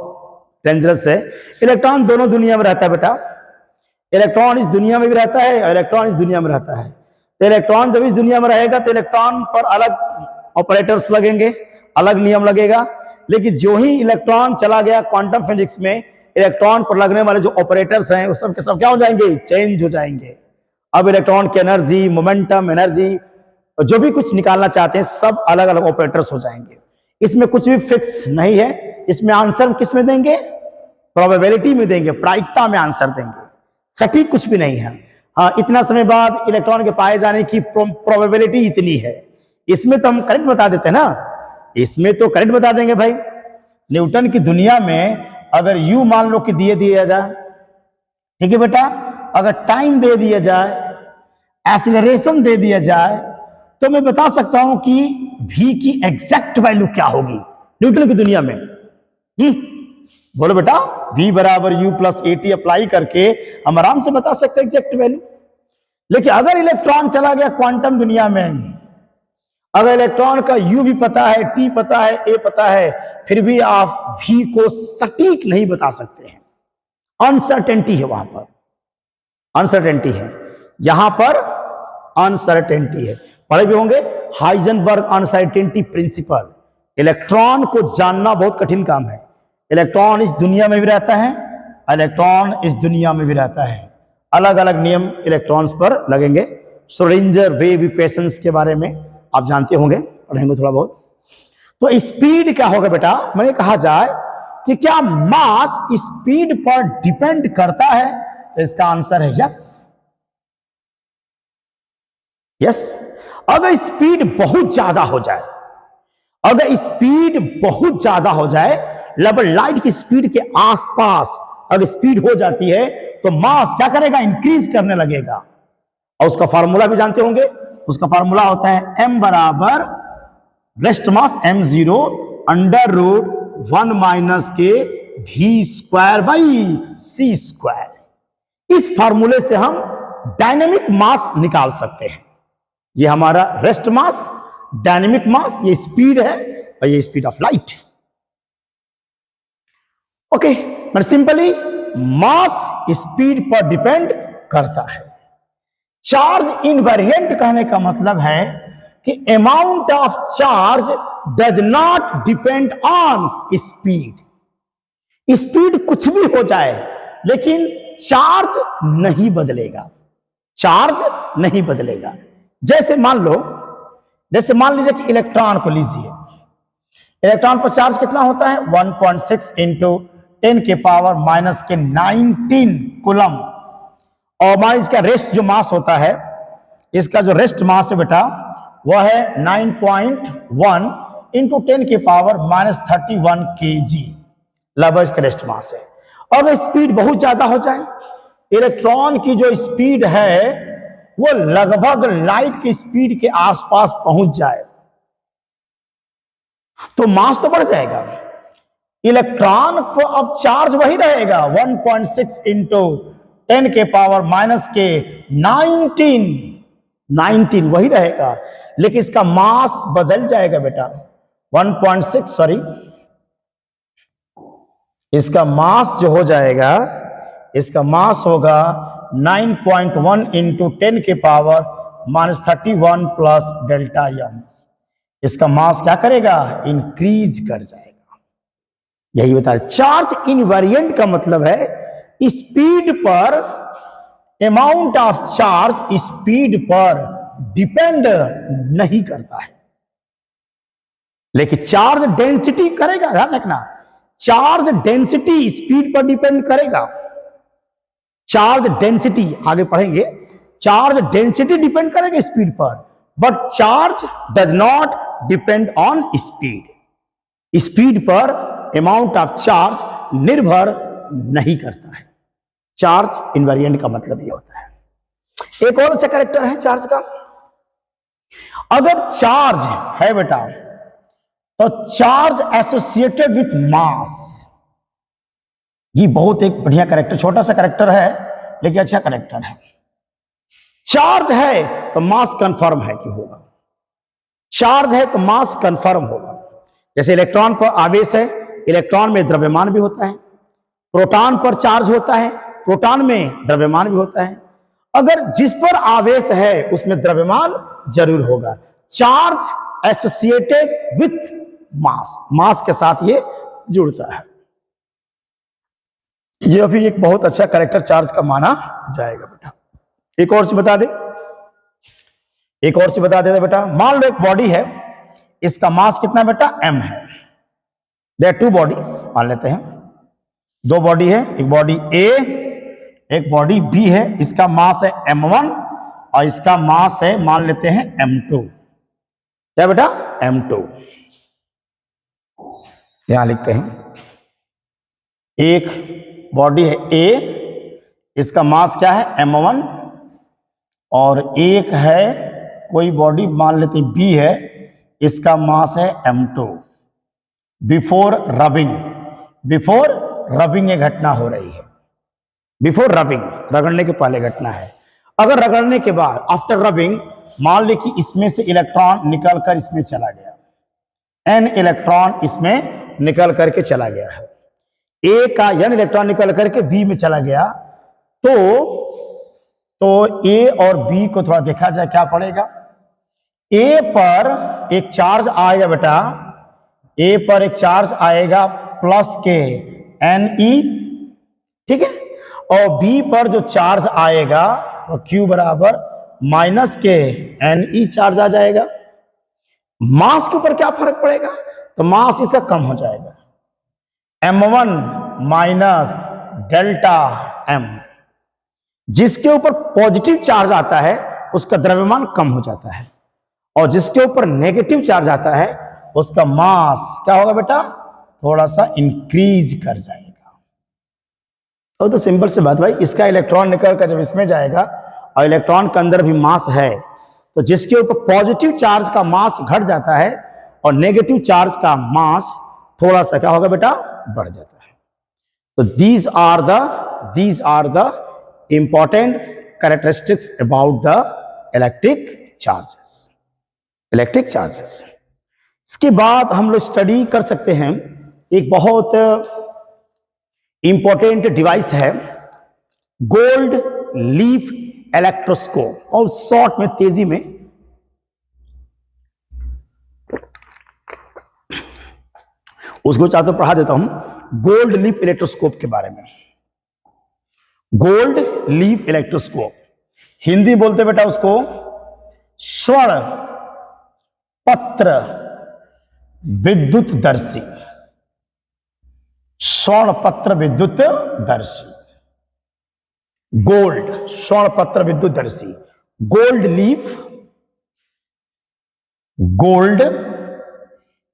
डेंजरस है। इलेक्ट्रॉन दोनों दुनिया में रहता है बेटा। इलेक्ट्रॉन इस दुनिया में भी रहता है और इलेक्ट्रॉन इस दुनिया में रहता है। तो इलेक्ट्रॉन जब इस दुनिया में रहेगा तो इलेक्ट्रॉन पर अलग ऑपरेटर्स लगेंगे, अलग नियम लगेगा। लेकिन जो ही इलेक्ट्रॉन चला गया क्वांटम फिजिक्स में, इलेक्ट्रॉन पर लगने वाले जो ऑपरेटर्स हैं वो सब के सब क्या हो जाएंगे, चेंज हो जाएंगे। अब इलेक्ट्रॉन की एनर्जी, मोमेंटम, एनर्जी, जो भी कुछ निकालना चाहते हैं सब अलग अलग ऑपरेटर्स हो जाएंगे। इसमें कुछ भी फिक्स नहीं है। इसमें आंसर किस में देंगे, प्रोबेबिलिटी में देंगे, प्रायिकता में आंसर देंगे, सटीक कुछ भी नहीं है। हाँ, इतना समय बाद इलेक्ट्रॉन के पाए जाने की प्रोबेबिलिटी इतनी है। इसमें तो हम करंट बता देते हैं ना, इसमें तो करंट बता देंगे भाई। न्यूटन की दुनिया में अगर यू मान लो कि दिया जाए, ठीक है बेटा, अगर टाइम दे दिया जाए, एक्सीलरेशन दे दिया जाए, तो मैं बता सकता हूं कि v की एग्जैक्ट वैल्यू क्या होगी न्यूटन की दुनिया में। बोलो बेटा, v बराबर u प्लस AT अप्लाई करके हम आराम से बता सकते हैं एग्जैक्ट वैल्यू। लेकिन अगर इलेक्ट्रॉन चला गया क्वांटम दुनिया में, अगर इलेक्ट्रॉन का u भी पता है, t पता है, a पता है, फिर भी आप v को सटीक नहीं बता सकते हैं। अनसर्टेनिटी है, वहां पर अनसर्टेनिटी है, यहां पर अनसर्टेनिटी है। पढ़े भी होंगे हाइजेनबर्ग अनसर्टेनिटी प्रिंसिपल। इलेक्ट्रॉन को जानना बहुत कठिन काम है। इलेक्ट्रॉन इस दुनिया में भी रहता है, इलेक्ट्रॉन इस दुनिया में भी रहता है। अलग अलग नियम इलेक्ट्रॉन्स पर लगेंगे। श्रोडिंगर वेव इक्वेशंस के बारे में आप जानते होंगे, पढ़ेंगे थोड़ा बहुत। तो स्पीड क्या होगा बेटा, मैंने कहा जाए कि क्या मास स्पीड पर डिपेंड करता है, तो इसका आंसर है यस। यस, अगर स्पीड बहुत ज्यादा हो जाए, अगर स्पीड बहुत ज्यादा हो जाए, लगभग लाइट की स्पीड के आसपास अगर स्पीड हो जाती है, तो मास क्या करेगा, इंक्रीज करने लगेगा। और उसका फार्मूला भी जानते होंगे। उसका फार्मूला होता है m बराबर rest mass m0 under root 1 minus के v square by c square. इस फार्मूले से हम डायनेमिक मास निकाल सकते हैं। ये हमारा रेस्ट मास, डायनेमिक मास, ये स्पीड है और ये speed of light. Okay, but simply mass speed पर डिपेंड करता है। चार्ज इनवेरिएंट कहने का मतलब है कि amount of charge does not depend on speed. Speed कुछ भी हो जाए लेकिन चार्ज नहीं बदलेगा, चार्ज नहीं बदलेगा। जैसे मान लीजिए कि इलेक्ट्रॉन को लीजिए, इलेक्ट्रॉन पर चार्ज कितना होता है, 1.6 इंटू 10 के पावर माइनस के 19 कूलम। और मान इसका रेस्ट जो मास होता है, इसका जो रेस्ट मास है बेटा वह है 9.1 इंटू 10 के पावर माइनस 31 kg, लगभग इसका रेस्ट मास है। और स्पीड बहुत ज्यादा हो जाए, इलेक्ट्रॉन की जो स्पीड है वो लगभग लाइट की स्पीड के आसपास पहुंच जाए, तो मास तो बढ़ जाएगा। इलेक्ट्रॉन को अब चार्ज वही रहेगा 1.6 इंटू 10 के पावर माइनस के 19 वही रहेगा, लेकिन इसका मास बदल जाएगा बेटा। 1.6 सॉरी, इसका मास जो हो जाएगा, इसका मास होगा 9.1 इंटू 10 के power minus 31 plus delta m। इसका मास क्या करेगा, इंक्रीज कर जाएगा। यही बता रहे। चार्ज इनवेरिएंट का मतलब है स्पीड पर, अमाउंट ऑफ चार्ज स्पीड पर डिपेंड नहीं करता है, लेकिन चार्ज डेंसिटी करेगा। ध्यान रखना, चार्ज डेंसिटी स्पीड पर डिपेंड करेगा। चार्ज डेंसिटी आगे पढ़ेंगे, चार्ज डेंसिटी डिपेंड करेगा स्पीड पर, but charge does not depend on speed. Speed पर अमाउंट ऑफ चार्ज निर्भर नहीं करता है। चार्ज इनवेरिएंट का मतलब ये होता है। एक और अच्छा कैरेक्टर है चार्ज का। अगर चार्ज है बेटा तो चार्ज एसोसिएटेड विथ मास, ये बहुत एक बढ़िया कैरेक्टर, छोटा सा कैरेक्टर है लेकिन अच्छा कैरेक्टर है। चार्ज है तो मास कंफर्म है कि होगा। चार्ज है तो मास कंफर्म होगा। जैसे इलेक्ट्रॉन पर आवेश है, इलेक्ट्रॉन में द्रव्यमान भी होता है। प्रोटॉन पर चार्ज होता है, प्रोटॉन में द्रव्यमान भी होता है। अगर जिस पर आवेश है उसमें द्रव्यमान जरूर होगा। चार्ज एसोसिएटेड विथ मास, मास के साथ ये जुड़ता है। ये अभी एक बहुत अच्छा कैरेक्टर चार्ज का माना जाएगा बेटा। एक और चीज बता दे, एक और चीज बता देता बेटा। मान लो एक बॉडी है, इसका मास कितना है बेटा, m है। देयर टू बॉडीज, मान लेते हैं दो बॉडी है, एक बॉडी A एक बॉडी B है। इसका मास है m1 और इसका मास है मान लेते हैं m2। क्या बेटा, m2। यहां लिखते हैं एक बॉडी है A, इसका मास क्या है m1, और एक है कोई बॉडी मान लेते हैं B है, इसका मास है m2। Before rubbing, before rubbing ये घटना हो रही है। बिफोर रबिंग, रगड़ने के पहले घटना है। अगर रगड़ने के बाद, आफ्टर रबिंग, मान ले कि इसमें से इलेक्ट्रॉन निकलकर इसमें चला गया, n इलेक्ट्रॉन इसमें निकल करके चला गया है, A का n इलेक्ट्रॉन निकल करके B में चला गया, तो A और B को थोड़ा देखा जाए क्या पड़ेगा। A पर एक चार्ज आएगा बेटा, A पर एक चार्ज आएगा प्लस के Ne, ठीक है, और B पर जो चार्ज आएगा वो Q बराबर माइनस के Ne चार्ज आ जाएगा। मास के ऊपर क्या फर्क पड़ेगा, तो मास इसका कम हो जाएगा, m1 माइनस डेल्टा m। जिसके ऊपर पॉजिटिव चार्ज आता है उसका द्रव्यमान कम हो जाता है, और जिसके ऊपर नेगेटिव चार्ज आता है उसका मास क्या होगा बेटा, थोड़ा सा इंक्रीज कर जाएगा। तो सिंपल सी बात भाई, इसका इलेक्ट्रॉन निकल कर जब इसमें जाएगा और इलेक्ट्रॉन के अंदर भी मास है, तो जिसके ऊपर पॉजिटिव चार्ज का मास घट जाता है और नेगेटिव चार्ज का मास थोड़ा सा क्या होगा बेटा, बढ़ जाता है। तो these are the important characteristics about the electric charges, electric charges. इसके बाद हम लोग स्टडी कर सकते हैं एक बहुत इंपॉर्टेंट डिवाइस है, गोल्ड लीफ इलेक्ट्रोस्कोप, और शॉर्ट में तेजी में उसको चाहते तो पढ़ा देता हूं गोल्ड लीफ इलेक्ट्रोस्कोप के बारे में। गोल्ड लीफ इलेक्ट्रोस्कोप, हिंदी बोलते बेटा उसको स्वर्ण पत्र विद्युत दर्शी, स्वर्ण पत्र विद्युत दर्शी, गोल्ड स्वर्ण पत्र विद्युत दर्शी, गोल्ड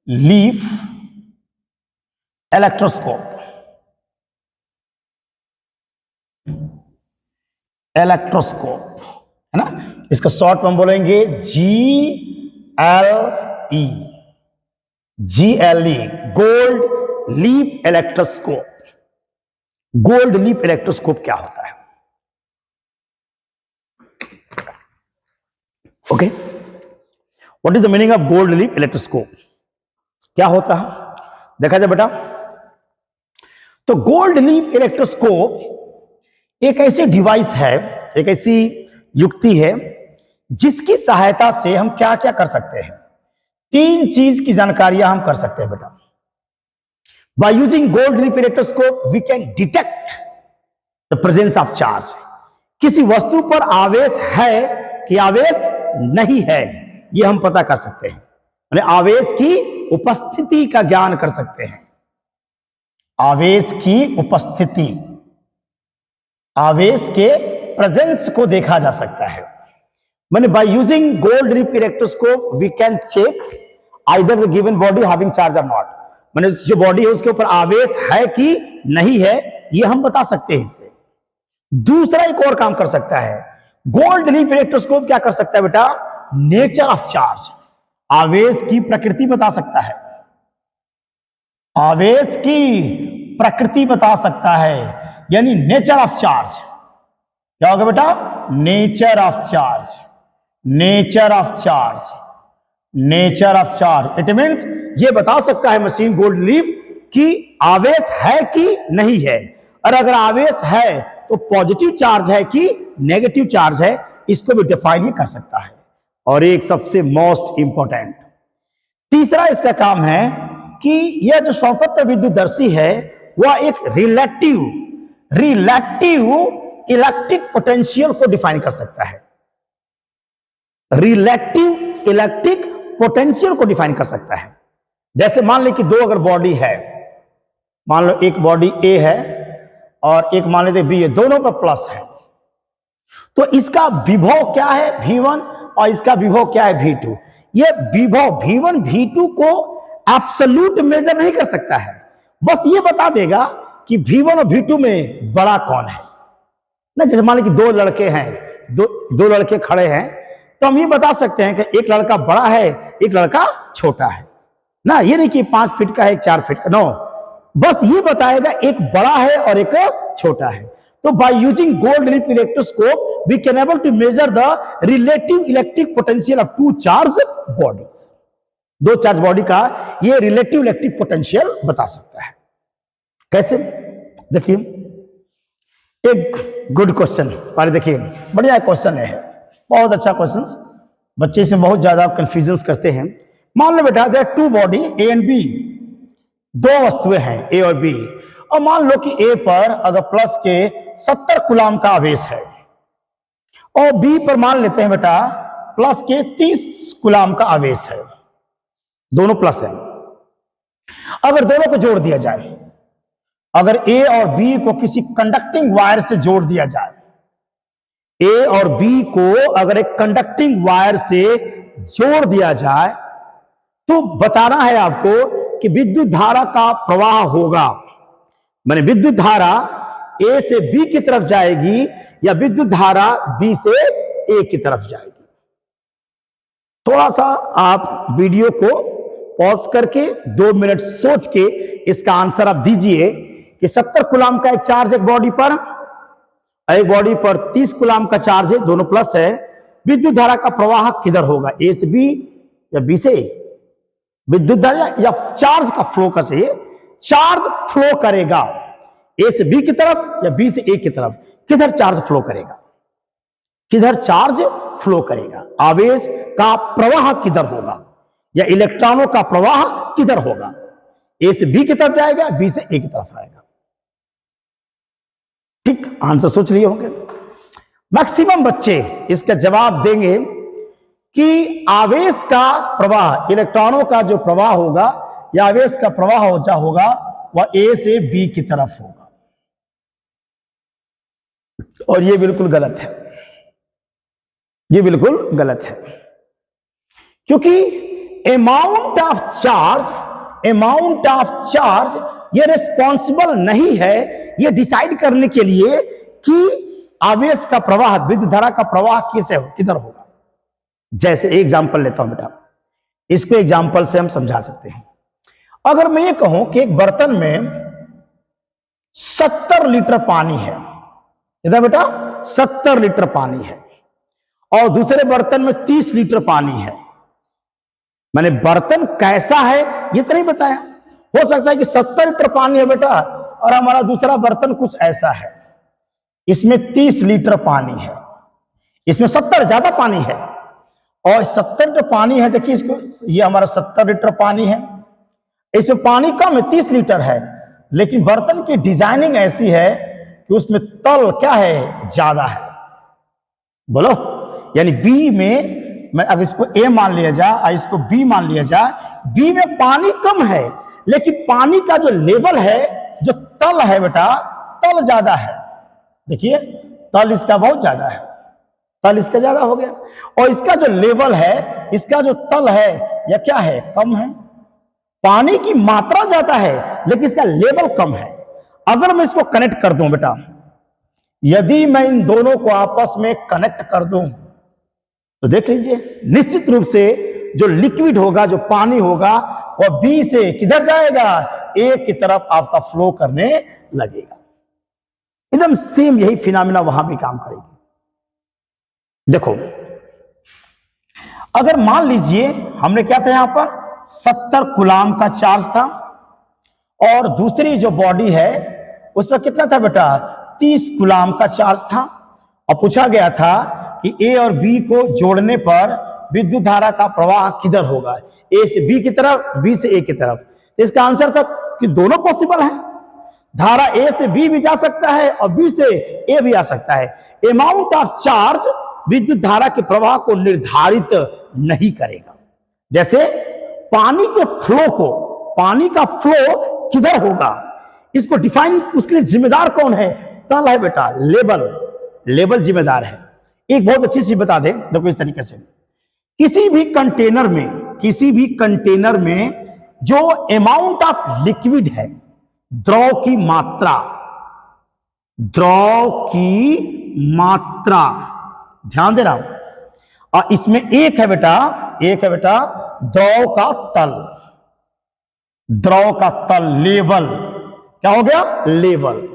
लीफ इलेक्ट्रोस्कोप, इलेक्ट्रोस्कोप है ना, इसका शॉर्ट में हम बोलेंगे GLE, gold leaf electroscope. Gold leaf electroscope क्या होता है, okay, what is the meaning of gold leaf electroscope, क्या होता है देखा जाए बेटा। तो गोल्ड लीफ इलेक्ट्रोस्कोप एक ऐसी डिवाइस है, एक ऐसी युक्ति है जिसकी सहायता से हम क्या क्या कर सकते हैं, तीन चीज की जानकारियां हम कर सकते हैं बेटा। By using gold leaf electroscope we can detect the presence of charge, किसी वस्तु पर आवेश है कि आवेश नहीं है, यह हम पता कर सकते हैं, यानी आवेश की उपस्थिति का ज्ञान कर सकते हैं, आवेश की उपस्थिति, आवेश के प्रेजेंस को देखा जा सकता है। मैंने by using gold leaf electroscope we can check either the given body having charge और नॉट, मैंने जो बॉडी है उसके ऊपर आवेश है कि नहीं है ये हम बता सकते हैं इससे। दूसरा एक और काम कर सकता है, गोल्ड लीफ इलेक्ट्रोस्कोप क्या कर सकता है बेटा, नेचर ऑफ चार्ज, आवेश की प्रकृति बता सकता है, आवेश की प्रकृति बता सकता है, यानी नेचर ऑफ चार्ज। क्या होगा बेटा, nature of charge, nature of charge, nature of charge. It means ये बता सकता है मशीन गोल्ड लीफ कि आवेश है कि नहीं है, और अगर आवेश है तो पॉजिटिव चार्ज है कि नेगेटिव चार्ज है, इसको भी डिफाइन ही कर सकता है। और एक सबसे मोस्ट इंपॉर्टेंट तीसरा इसका काम है कि यह जो स्वपत्र विद्युतदर्शी है वह एक रिलेटिव इलेक्ट्रिक पोटेंशियल को डिफाइन कर सकता है। रिलेटिव इलेक्ट्रिक पोटेंशियल को डिफाइन कर सकता है। जैसे मान लो कि दो अगर बॉडी है, मान लो एक बॉडी ए है और एक मान लेते बी है, दोनों पर प्लस है, तो इसका विभव क्या है V1 और इसका विभव क्या है V2। ये विभव V1 V2 को एब्सोल्यूट मेजर नहीं कर सकता है, बस ये बता देगा कि V1 और V2 में बड़ा कौन है ना। जैसे मान लो कि दो लड़के हैं, दो लड़के खड़े हैं, तो हम ये बता सकते हैं कि एक लड़का बड़ा है एक लड़का छोटा है ना। ये नहीं कि 5 फीट का है एक 4 फीट का, नो, बस ये बताएगा एक बड़ा है और एक छोटा है। तो by using gold leaf electroscope we can able to measure the relative electric potential of two charge bodies. दो चार्ज बॉडी का ये रिलेटिव इलेक्ट्रिक पोटेंशियल बता सकता है। कैसे? देखिए एक गुड क्वेश्चन, पहले देखिए बढ़िया क्वेश्चन है, बहुत अच्छा क्वेश्चन, बच्चे से बहुत ज्यादा कंफ्यूजन करते हैं। मान लो बेटा there two body A and B, दो वस्तुएं हैं ए और बी, और मान लो कि ए पर अगर प्लस के 70 कूलाम का आवेश है और बी पर मान लेते हैं बेटा प्लस के 30 कूलाम का आवेश है, दोनों प्लस है। अगर दोनों को जोड़ दिया जाए, अगर ए और बी को किसी कंडक्टिंग वायर से जोड़ दिया जाए, ए और बी को अगर एक कंडक्टिंग वायर से जोड़ दिया जाए, तो बताना है आपको कि विद्युत धारा का प्रवाह होगा, माने विद्युत धारा ए से बी की तरफ जाएगी या विद्युत धारा बी से ए की तरफ जाएगी। थोड़ा सा आप वीडियो को पॉज करके 2 मिनट सोच के इसका आंसर आप दीजिए कि 70 कूलाम का एक चार्ज एक बॉडी पर, एक बॉडी पर 30 कूलाम का चार्ज है, दोनों प्लस है, विद्युत धारा का प्रवाह किधर होगा, ए से बी या बी से ए। विद्युत धारा या चार्ज का फ्लो का चाहिए, चार्ज फ्लो करेगा ए से बी की तरफ या बी से ए की तरफ, किधर चार्ज फ्लो करेगा, किधर चार्ज फ्लो करेगा, आवेश का प्रवाह किधर होगा या इलेक्ट्रॉनों का प्रवाह किधर होगा, ए से बी की तरफ जाएगा बी से ए की तरफ आएगा। ठीक, आंसर सोच लिए होंगे। मैक्सिमम बच्चे इसका जवाब देंगे कि आवेश का प्रवाह, इलेक्ट्रॉनों का जो प्रवाह होगा या आवेश का प्रवाह होगा वह ए से बी की तरफ होगा, और यह बिल्कुल गलत है, यह बिल्कुल गलत है, क्योंकि अमाउंट ऑफ चार्ज ये रिस्पॉन्सिबल नहीं है ये डिसाइड करने के लिए कि आवेश का प्रवाह, विद्युत धारा का प्रवाह किधर होगा। जैसे एक एग्जांपल लेता हूं बेटा, इसको एग्जांपल से हम समझा सकते हैं। अगर मैं ये कहूं कि एक बर्तन में 70 लीटर पानी है, इधर बेटा 70 लीटर पानी है, और दूसरे बर्तन में 30 लीटर पानी है, मैंने बर्तन कैसा है ये तो नहीं बताया। हो सकता है कि 70 लीटर पानी है बेटा और हमारा दूसरा बर्तन कुछ ऐसा है, इसमें 30 लीटर पानी है, इसमें 70 ज्यादा पानी है और 70 लीटर पानी है। देखिए इसको, ये हमारा 70 लीटर पानी है, इसमें पानी कम है 30 लीटर है, लेकिन बर्तन की डिजाइनिंग ऐसी है कि उसमें तल क्या है, ज्यादा है। बोलो, यानी बी में, मैं अगर इसको ए मान लिया जाए और इसको बी मान लिया जाए, बी में पानी कम है लेकिन पानी का जो लेवल है, जो तल है बेटा, तल ज्यादा है। देखिए तल इसका बहुत ज्यादा है, तल इसका ज्यादा हो गया, और इसका जो लेवल है, इसका जो तल है यह क्या है, कम है। पानी की मात्रा ज्यादा है लेकिन इसका लेवल कम है। अगर मैं इसको कनेक्ट कर दूं बेटा, यदि मैं इन दोनों को आपस में कनेक्ट कर दूं तो देख लीजिए निश्चित रूप से जो लिक्विड होगा, जो पानी होगा, वह बी से किधर जाएगा, ए की तरफ आपका फ्लो करने लगेगा। एकदम सेम यही फिनोमेना वहां भी काम करेगी। देखो अगर मान लीजिए हमने क्या था यहां पर 70 कूलाम का चार्ज था और दूसरी जो बॉडी है उस पर कितना था बेटा 30 कूलाम का चार्ज था और पूछा गया था कि ए और बी को जोड़ने पर विद्युत धारा का प्रवाह किधर होगा, ए से बी की तरफ, बी से ए की तरफ। इसका आंसर था कि दोनों पॉसिबल है, धारा ए से बी भी जा सकता है और बी से ए भी आ सकता है। अमाउंट ऑफ चार्ज विद्युत धारा के प्रवाह को निर्धारित नहीं करेगा। जैसे पानी के फ्लो को, पानी का फ्लो किधर होगा इसको डिफाइन, उसके लिए जिम्मेदार कौन है, तल है बेटा, लेवल, लेवल जिम्मेदार है। एक बहुत अच्छी चीज बता दें, देखो इस तरीके से किसी भी कंटेनर में, किसी भी कंटेनर में जो अमाउंट ऑफ लिक्विड है, द्रव की मात्रा, द्रव की मात्रा, ध्यान देना, और इसमें एक है बेटा, एक है बेटा द्रव का तल, द्रव का तल, लेवल, क्या हो गया, लेवल।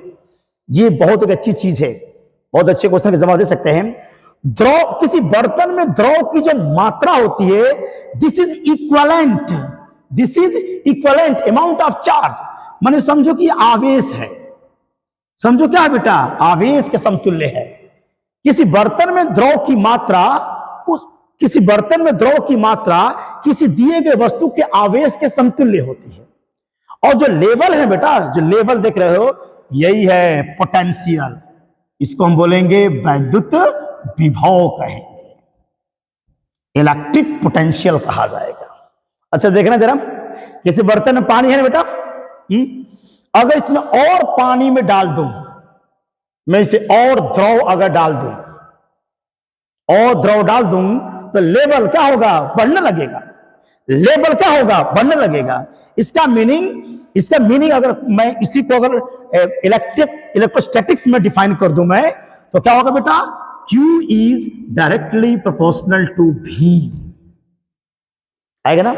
ये बहुत एक अच्छी चीज है, बहुत अच्छे क्वेश्चन का जवाब दे सकते हैं। द्रव, किसी बर्तन में द्रव की जो मात्रा होती है, this is equivalent, this is equivalent amount of charge, माने समझो कि आवेश है, समझो क्या है बेटा, आवेश के समतुल्य है। किसी बर्तन में द्रव की मात्रा, किसी बर्तन में द्रव की मात्रा किसी दिए गए वस्तु के आवेश के समतुल्य होती है। और जो लेवल है बेटा, जो लेवल देख रहे हो, यही है पोटेंशियल, इसको हम बोलेंगे वैद्युत विभव कहेंगे, इलेक्ट्रिक पोटेंशियल कहा जाएगा। अच्छा देखना जरा, जैसे बर्तन में पानी है ना बेटा, अगर इसमें और पानी में डाल दूं, मैं इसे और द्रव अगर डाल दूं, और द्रव डाल दूं, तो लेवल क्या होगा, बढ़ने लगेगा, लेवल क्या होगा, बढ़ने लगेगा। इसका मीनिंग अगर मैं इसी को अगर इलेक्ट्रोस्टैटिक्स में डिफाइन कर दूं मैं, तो क्या होगा बेटा, Q is directly proportional to V, आएगा ना।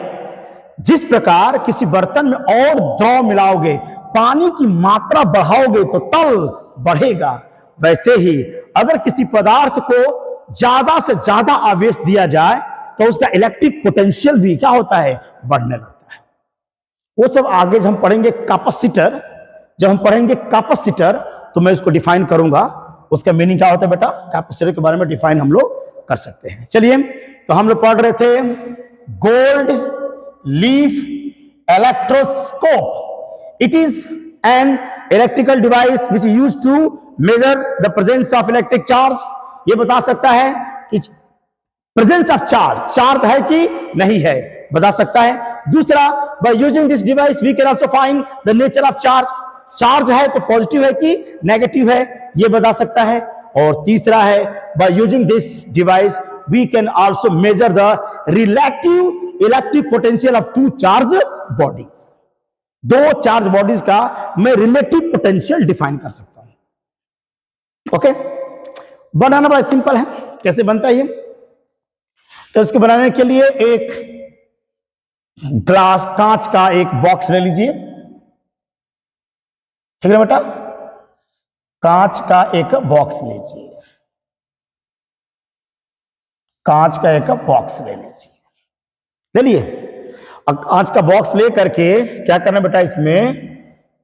जिस प्रकार किसी बर्तन में और द्रव मिलाओगे, पानी की मात्रा बढ़ाओगे तो तल बढ़ेगा, वैसे ही अगर किसी पदार्थ को ज्यादा से ज्यादा आवेश दिया जाए तो उसका इलेक्ट्रिक पोटेंशियल भी क्या होता है, बढ़ने लगता है। वो सब आगे जब हम पढ़ेंगे कैपेसिटर, जब हम पढ़ेंगे कैपेसिटर तो मैं इसको डिफाइन करूंगा, उसका मीनिंग क्या होता है बेटा, कैपेसिटर के बारे में डिफाइन हम लोग कर सकते हैं। चलिए, तो हम लोग पढ़ रहे थे gold leaf electroscope. It is an electrical device which is used to measure the presence of electric charge. ये बता सकता है कि प्रेजेंस ऑफ चार्ज, चार्ज है कि नहीं है, बता सकता है। दूसरा, by using this device we can also find the nature of charge, charge है तो पॉजिटिव है कि नेगेटिव है, ये बता सकता है। और तीसरा है, by using this device we can also measure the relative electric potential of two charge bodies. दो चार्ज बॉडीज का मैं रिलेटिव पोटेंशियल डिफाइन कर सकता हूं। ओके, बनाना बड़ा सिंपल है, कैसे बनता है ये, तो इसको बनाने के लिए एक ग्लास, कांच का एक बॉक्स ले लीजिए, ठीक है बेटा, कांच का एक बॉक्स लीजिए, कांच का एक बॉक्स ले लीजिए। चलिए, अब कांच का बॉक्स ले करके क्या करना बेटा,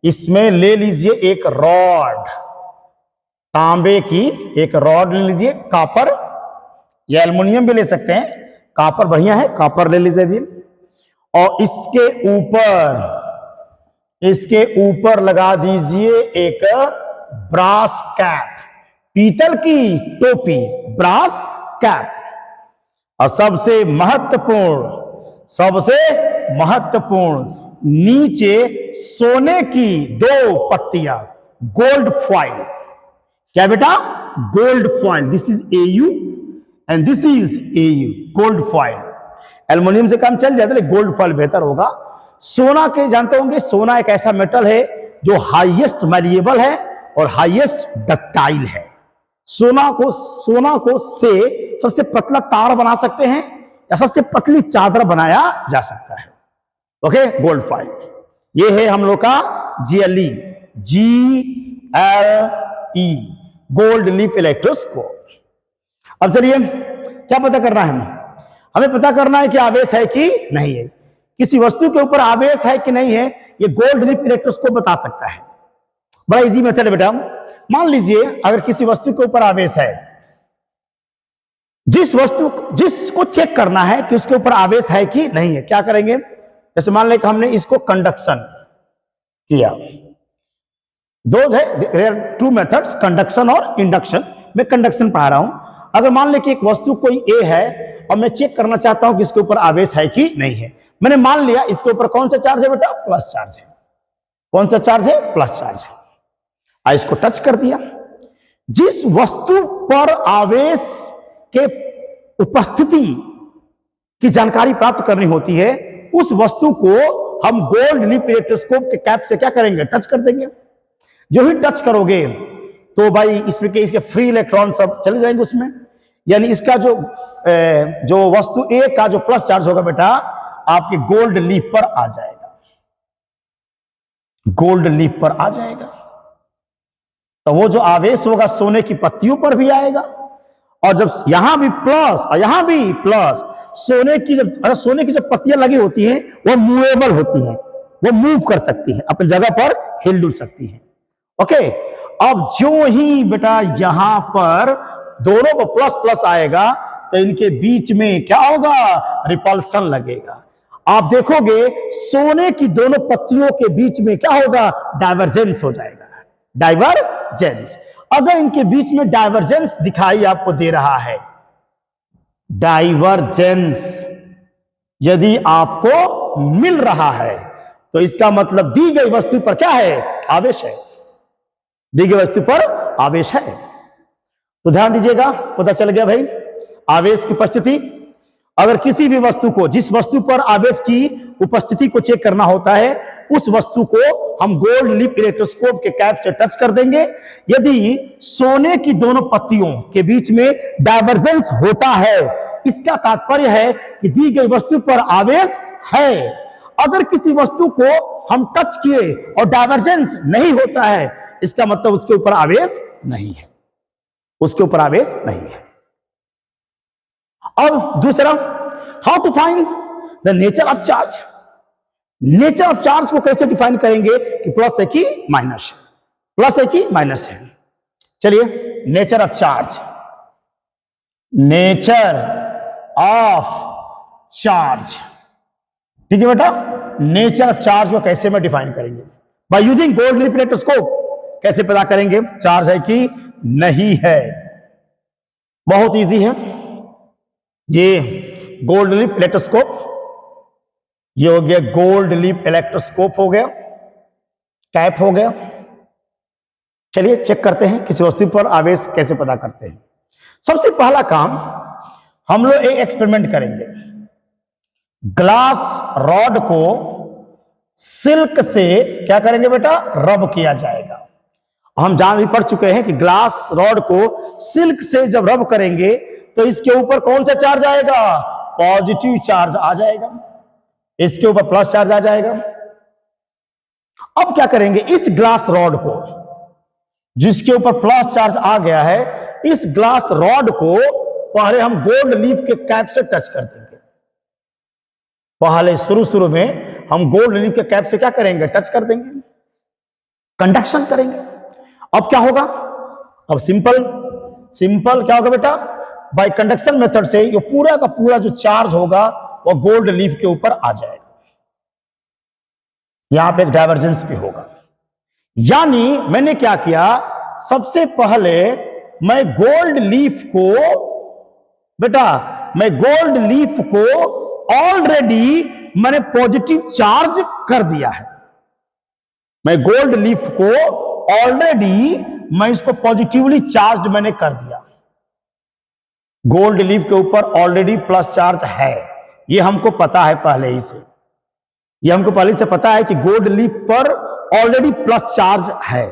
इसमें ले लीजिए एक रॉड, तांबे की एक रॉड ले लीजिए, कॉपर या एल्युमिनियम भी ले सकते हैं, कॉपर बढ़िया है, कॉपर ले लीजिए। और इसके ऊपर लगा दीजिए एक ब्रास कैप, पीतल की टोपी, ब्रास कैप। और सबसे महत्वपूर्ण नीचे सोने की दो पट्टियां, गोल्ड फॉइल। क्या बेटा, gold foil, this is AU and this is AU, gold foil. Aluminium से काम चल जाता है, गोल्ड फॉइल बेहतर होगा। सोना के जानते होंगे, सोना एक ऐसा मेटल है जो हाईएस्ट मैलिएबल है और हाईएस्ट डक्टाइल है। सोना को से सबसे पतला तार बना सकते हैं या सबसे पतली चादर बनाया जा सकता है। ओके, गोल्ड फॉइल, ये है हम लोग का GLE, GLE, gold leaf electroscope. अब चलिए, क्या पता करना है, हमें पता करना है कि आवेश है कि नहीं है, किसी वस्तु के ऊपर आवेश है कि नहीं है, ये गोल्ड लीफ इलेक्ट्रोस्कोप बता सकता है। बड़ा इजी मेथड है बेटा। मान लीजिए अगर किसी वस्तु के ऊपर आवेश है, जिसको चेक करना है कि उसके ऊपर आवेश है कि नहीं है, क्या करेंगे? जैसे मान लें कि हमने इसको कंडक्शन किया, दो है टू मेथड्स, कंडक्शन और इंडक्शन। मैं कंडक्शन पढ़ा रहा हूं। अगर मान लें कि एक वस्तु कोई ए है और मैं चेक करना चाहता हूं कि इसके ऊपर आवेश है कि नहीं है, मैंने मान लिया इसके ऊपर कौन सा चार्ज है बेटा? प्लस चार्ज है। कौन सा चार्ज है? प्लस चार्ज है। इसको टच कर दिया। जिस वस्तु पर आवेश के उपस्थिति की जानकारी प्राप्त करनी होती है, उस वस्तु को हम गोल्ड लीफ इलेक्ट्रोस्कोप के कैप से क्या करेंगे? टच कर देंगे। जो ही टच करोगे तो भाई इसमें के इसके फ्री इलेक्ट्रॉन सब चले जाएंगे उसमें, यानी इसका जो वस्तु ए का जो प्लस चार्ज होगा बेटा आपके गोल्ड लीफ पर आ जाएगा, गोल्ड लीफ पर आ जाएगा। तो वो जो आवेश होगा सोने की पत्तियों पर भी आएगा, और जब यहां भी प्लस और यहां भी प्लस, सोने की जो पत्तियां लगी होती हैं वो मूवेबल होती हैं, वो मूव कर सकती हैं, अपनी जगह पर हिल डुल सकती हैं। ओके, अब जो ही बेटा यहां पर दोनों को प्लस प्लस आएगा तो इनके बीच में क्या होगा? रिपल्सन लगेगा। आप देखोगे सोने की दोनों पत्तियों के बीच में क्या होगा? डाइवर्जेंस हो जाएगा, डाइवर्जेंस। अगर इनके बीच में डाइवर्जेंस दिखाई आपको दे रहा है, डाइवर्जेंस यदि आपको मिल रहा है तो इसका मतलब दी गई वस्तु पर क्या है? आवेश है। दी गई वस्तु पर आवेश है। तो ध्यान दीजिएगा, पता चल गया भाई आवेश की उपस्थिति। अगर किसी भी वस्तु को, जिस वस्तु पर आवेश की उपस्थिति को चेक करना होता है, उस वस्तु को हम गोल्ड लीफ इलेक्ट्रोस्कोप के कैप से टच कर देंगे। यदि सोने की दोनों पत्तियों के बीच में डाइवर्जेंस होता है, इसका तात्पर्य है कि दी गई वस्तु पर आवेश है। अगर किसी वस्तु को हम टच किए और डाइवर्जेंस नहीं होता है, इसका मतलब उसके ऊपर आवेश नहीं है, उसके ऊपर आवेश नहीं है। अब दूसरा, how to find the nature of charge. Nature of charge को कैसे डिफाइन करेंगे कि प्लस है कि माइनस है, प्लस है कि माइनस है। चलिए, nature of charge, nature of charge, ठीक है बेटा। नेचर ऑफ चार्ज को कैसे में डिफाइन करेंगे? Bye using gold leaf electroscope. कैसे पता करेंगे चार्ज है कि नहीं है? बहुत इजी है। ये गोल्ड लीफ इलेक्ट्रोस्कोप, ये हो गया गोल्ड लीफ इलेक्ट्रोस्कोप, हो गया कैप, हो गया। चलिए चेक करते हैं किसी वस्तु पर आवेश कैसे पता करते हैं। सबसे पहला काम, हम लोग एक एक्सपेरिमेंट करेंगे। ग्लास रॉड को सिल्क से क्या करेंगे बेटा? रब किया जाएगा। हम जान भी पढ़ चुके हैं कि ग्लास रॉड को सिल्क से जब रब करेंगे तो इसके ऊपर कौन सा चार्ज आएगा? पॉजिटिव चार्ज आ जाएगा, इसके ऊपर प्लस चार्ज आ जाएगा। अब क्या करेंगे? इस ग्लास रॉड को, जिसके ऊपर प्लस चार्ज आ गया है, इस ग्लास रॉड को पहले हम गोल्ड लीफ के कैप से टच कर देंगे। पहले शुरू में हम गोल्ड लीफ के कैप से क्या करेंगे? टच कर देंगे, कंडक्शन करेंगे। अब क्या होगा? अब सिंपल क्या होगा बेटा? बाय कंडक्शन मेथड से ये पूरा का पूरा जो चार्ज होगा वो गोल्ड लीफ के ऊपर आ जाएगा। यहां पे एक डाइवर्जेंस भी होगा। यानी मैंने क्या किया? सबसे पहले मैं गोल्ड लीफ को ऑलरेडी मैंने पॉजिटिव चार्ज कर दिया है। मैं गोल्ड लीफ को ऑलरेडी मैं इसको पॉजिटिवली चार्ज मैंने कर दिया। गोल्ड लीफ के ऊपर ऑलरेडी प्लस चार्ज है, ये हमको पता है पहले ही से। ये हमको पहले से पता है कि गोल्ड लीफ पर ऑलरेडी प्लस चार्ज है।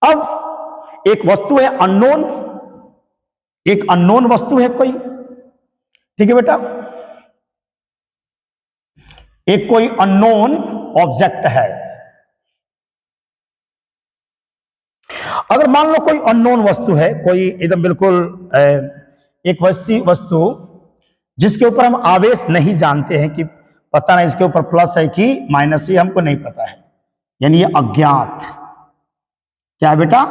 अब एक वस्तु है अननोन, एक अननोन वस्तु है कोई, ठीक है बेटा। एक कोई अननोन ऑब्जेक्ट है। अगर मान लो कोई अननोन वस्तु है, कोई एकदम बिल्कुल एक वस्तु जिसके ऊपर हम आवेश नहीं जानते हैं कि पता नहीं इसके ऊपर प्लस है कि माइनस है, हमको नहीं पता है, यानी ये अज्ञात, क्या है बेटा,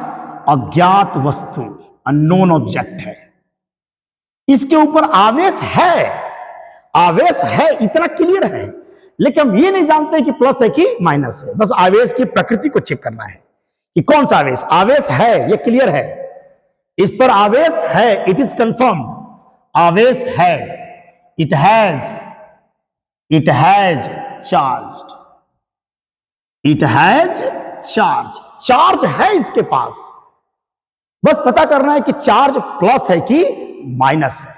अज्ञात वस्तु, अननोन ऑब्जेक्ट है। इसके ऊपर आवेश है, आवेश है, इतना क्लियर है, लेकिन हम ये नहीं जानते कि प्लस है कि माइनस है। बस आवेश की प्रकृति को चेक करना है कि कौन सा आवेश, आवेश है, ये क्लियर है, इस पर आवेश है, इट इज कंफर्म, आवेश है, it has charge, it has charge, charge है इसके पास, बस पता करना है कि चार्ज प्लस है कि माइनस है।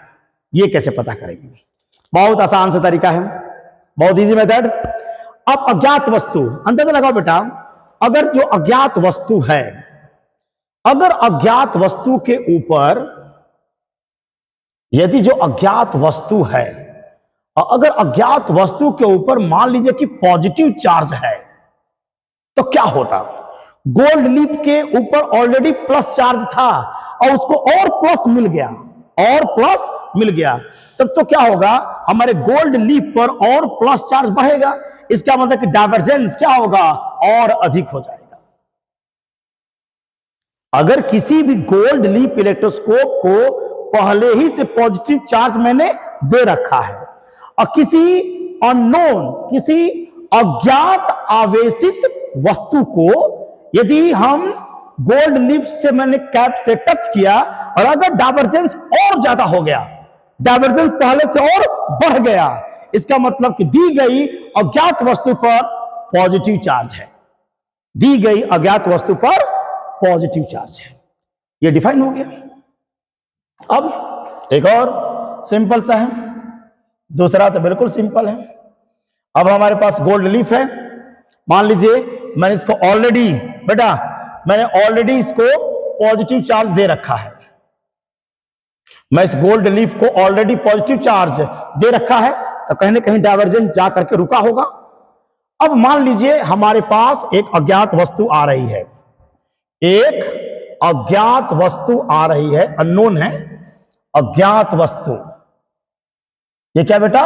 ये कैसे पता करेंगे? बहुत आसान सा तरीका है, बहुत इजी मेथड। अब अज्ञात वस्तु, अंदाजा लगाओ बेटा, अगर जो अज्ञात वस्तु है, अगर अज्ञात वस्तु के ऊपर, यदि जो अज्ञात वस्तु है, अगर अज्ञात वस्तु के ऊपर मान लीजिए कि पॉजिटिव चार्ज है, तो क्या होता? गोल्ड लीफ के ऊपर ऑलरेडी प्लस चार्ज था और उसको और प्लस मिल गया, और प्लस मिल गया, तब तो क्या होगा, हमारे गोल्ड लीफ पर और प्लस चार्ज बढ़ेगा। इसका मतलब कि डाइवर्जेंस क्या होगा, और अधिक हो जाएगा। अगर किसी भी गोल्ड लीफ इलेक्ट्रोस्कोप को पहले ही से पॉजिटिव चार्ज मैंने दे रखा है और किसी अननोन, किसी अज्ञात आवेशित वस्तु को यदि हम गोल्ड लीफ से मैंने कैप से टच किया और अगर डाइवर्जेंस और ज्यादा हो गया, डाइवर्जेंस पहले से और बढ़ गया, इसका मतलब कि दी गई अज्ञात वस्तु पर पॉजिटिव चार्ज है, दी गई अज्ञात वस्तु पर पॉजिटिव चार्ज है। यह डिफाइन हो गया। अब एक और सिंपल सा है, दूसरा तो बिल्कुल सिंपल है। अब हमारे पास गोल्ड लीफ है, मान लीजिए मैंने इसको ऑलरेडी, बेटा मैंने ऑलरेडी इसको पॉजिटिव चार्ज दे रखा है, मैं इस गोल्ड लीफ को ऑलरेडी पॉजिटिव चार्ज दे रखा है, तो कहीं ना कहीं डाइवर्जेंस जा करके रुका होगा। अब मान लीजिए हमारे पास एक अज्ञात वस्तु आ रही है, एक अज्ञात वस्तु आ रही है, अननोन है, अज्ञात वस्तु, ये क्या बेटा,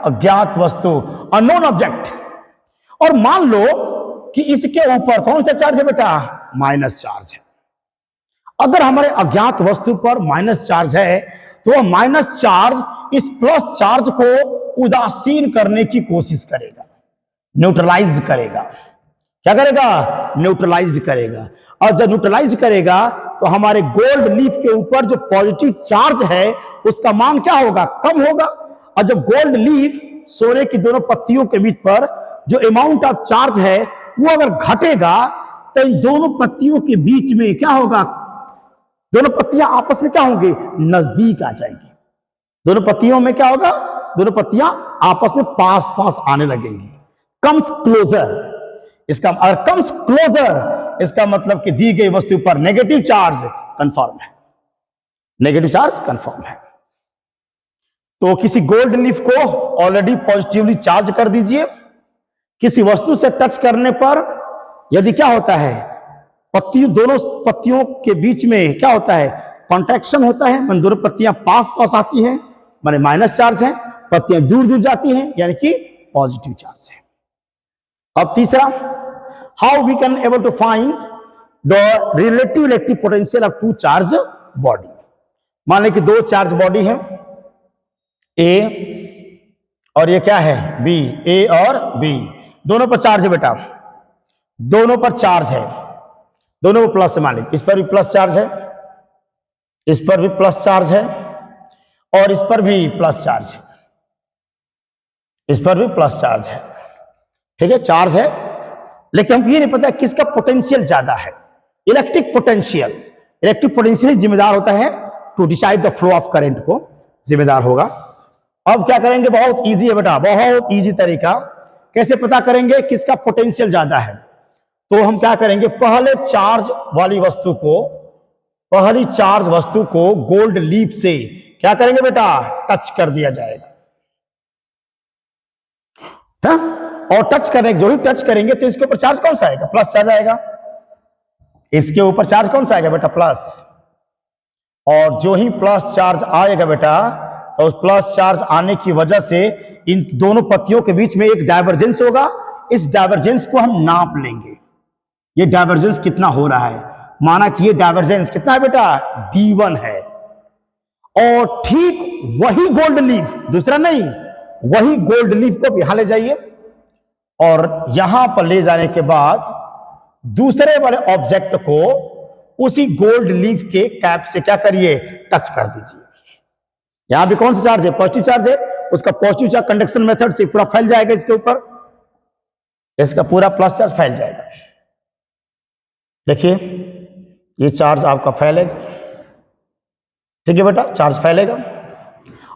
अज्ञात वस्तु, अननोन ऑब्जेक्ट। और मान लो कि इसके ऊपर कौन सा चार्ज है बेटा, माइनस चार्ज है। अगर हमारे अज्ञात वस्तु पर माइनस चार्ज है तो वह माइनस चार्ज इस प्लस चार्ज को उदासीन करने की कोशिश करेगा, न्यूट्रलाइज करेगा। क्या करेगा, न्यूट्रलाइज करेगा। और जब न्यूट्रलाइज करेगा तो हमारे गोल्ड लीफ के ऊपर जो पॉजिटिव चार्ज है उसका मान क्या होगा, कम होगा। और जब गोल्ड लीफ सोने की दोनों पत्तियों के बीच पर जो अमाउंट ऑफ चार्ज है वो अगर घटेगा तो इन दोनों पत्तियों के बीच में क्या होगा, दोनों पत्तियां आपस में क्या होंगी, नजदीक आ जाएंगी। दोनों पत्तियों में क्या होगा, दोनों पत्तियां आपस में पास पास आने लगेंगी, कम्स क्लोजर। इसका अगर कम्स क्लोजर, इसका मतलब कि दी गई वस्तु पर नेगेटिव चार्ज कंफर्म है, नेगेटिव चार्ज कंफर्म है। तो किसी गोल्ड लीफ को ऑलरेडी पॉजिटिवली चार्ज कर दीजिए, किसी वस्तु से टच करने पर यदि क्या होता है, पत्तियों, दोनों पत्तियों के बीच में क्या होता है, कॉन्ट्रैक्शन होता है, मन दोनों पत्तियां पास पास आती हैं, माने माइनस चार्ज है, पत्तियां दूर दूर जाती हैं, यानी कि पॉजिटिव चार्ज है। अब तीसरा, how we can able to find the relative electric potential of two charge body. मान लें कि दो चार्ज बॉडी है, ए और ये क्या है, बी, ए और बी, दोनों पर चार्ज है बेटा, दोनों पर चार्ज है, दोनों पर प्लस है। मान लीजिए इस पर भी प्लस चार्ज है, इस पर भी प्लस चार्ज है और इस पर भी प्लस चार्ज है, इस पर भी प्लस चार्ज है। ठीक है, चार्ज है, लेकिन हमको ये नहीं पता किसका पोटेंशियल ज्यादा है। इलेक्ट्रिक पोटेंशियल, इलेक्ट्रिक पोटेंशियल जिम्मेदार होता है to decide the flow of current को, जिम्मेदार होगा। अब क्या करेंगे, बहुत इजी है बेटा, बहुत इजी तरीका। कैसे पता करेंगे किसका पोटेंशियल ज्यादा है? तो हम क्या करेंगे, पहले चार्ज वाली वस्तु को, पहली चार्ज वस्तु को गोल्ड लीफ से क्या करेंगे बेटा, टच कर दिया जाएगा है? और टच करेंगे, जो ही टच करेंगे तो इसके ऊपर चार्ज कौन सा आएगा, प्लस चार्ज आएगा। इसके ऊपर चार्ज कौन सा आएगा बेटा, प्लस। और जो ही प्लस चार्ज आएगा बेटा तो उस प्लस चार्ज आने की वजह से इन दोनों पत्तियों के बीच में एक डाइवर्जेंस होगा। इस डाइवर्जेंस को हम नाप लेंगे, ये डाइवर्जेंस कितना हो रहा है। माना कि ये डाइवर्जेंस कितना है बेटा, d1 है। और ठीक वही गोल्ड लीफ, दूसरा नहीं, वही गोल्ड लीफ को यहां ले जाइए और यहां पर ले जाने के बाद दूसरे वाले ऑब्जेक्ट को उसी गोल्ड लीफ के कैप से क्या करिए, टच कर दीजिए। यहां भी कौन सा चार्ज है, पॉजिटिव चार्ज है, उसका पॉजिटिव चार्ज कंडक्शन मेथड से पूरा फैल जाएगा इसके ऊपर, इसका पूरा प्लस चार्ज फैल जाएगा। देखिए ये चार्ज आपका फैलेगा, ठीक है बेटा, चार्ज फैलेगा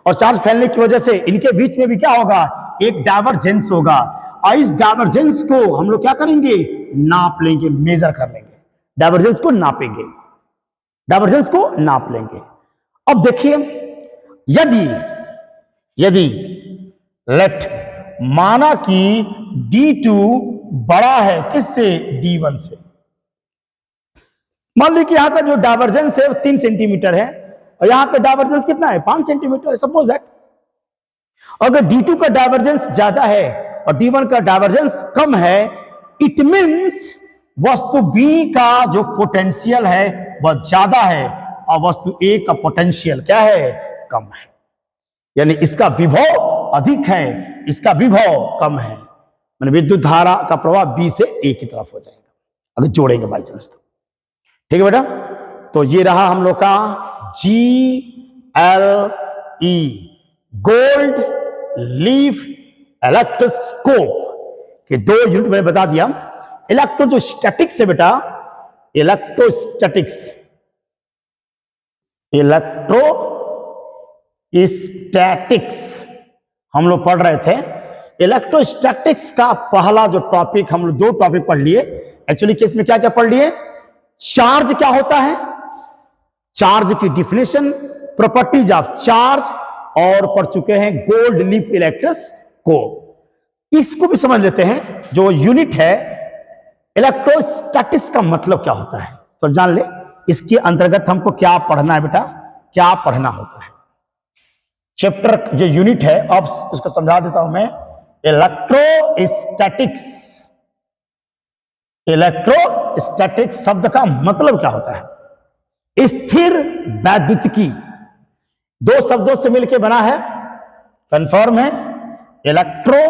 और चार्ज फैलने की वजह से इनके बीच में भी क्या होगा, एक डाइवर्जेंस होगा और इस डाइवर्जेंस को हम लोग क्या करेंगे, नाप लेंगे, मेजर कर लेंगे, डाइवर्जेंस को नापेंगे, डाइवर्जेंस को नाप लेंगे। अब देखिए यदि लेट माना कि D2 बड़ा है किससे, D1 से। मान लीजिए कि यहां का जो डाइवर्जेंस है वो 3 सेंटीमीटर है और यहां का डाइवर्जेंस कितना है, 5 सेंटीमीटर है, सपोज दैट। अगर D2 का डाइवर्जेंस ज्यादा है और D1 का डाइवर्जेंस कम है, इट मींस वस्तु B का जो पोटेंशियल है वह ज्यादा है और वस्तु A का पोटेंशियल क्या है, कम है। यानी इसका विभव अधिक है, इसका विभव कम है, माने विद्युत धारा का प्रवाह B से A की तरफ हो जाएगा अगर जोड़ेंगे बाई चांस तो। ठीक है बेटा, तो ये रहा हम लोग का GLE, गोल्ड लीफ इलेक्ट्रोस्कोप के 2 यूनिट मैंने बता दिया। इलेक्ट्रो जो स्टैटिक्स है बेटा, इलेक्ट्रोस्टैटिक्स हम लोग पढ़ रहे थे। इलेक्ट्रोस्टैटिक्स का पहला जो टॉपिक, हम लोग 2 टॉपिक पढ़ लिए। एक्चुअली केस में क्या क्या पढ़ लिए, चार्ज क्या होता है, चार्ज की डिफिनेशन, प्रॉपर्टीज ऑफ चार्ज, और पढ़ चुके हैं गोल्ड लीफ इलेक्ट्रोस्कोप। इसको भी समझ लेते हैं, जो यूनिट है इलेक्ट्रोस्टैटिक्स का मतलब क्या होता है तो जान ले। इसके अंतर्गत हमको क्या पढ़ना है बेटा, क्या पढ़ना होता है। चैप्टर जो यूनिट है, अब उसको समझा देता हूं मैं। इलेक्ट्रोस्टैटिक्स, इलेक्ट्रोस्टैटिक्स शब्द का मतलब क्या होता है, स्थिर वैद्युतिकी, 2 शब्दों से मिलकर बना है, कंफर्म है। इलेक्ट्रो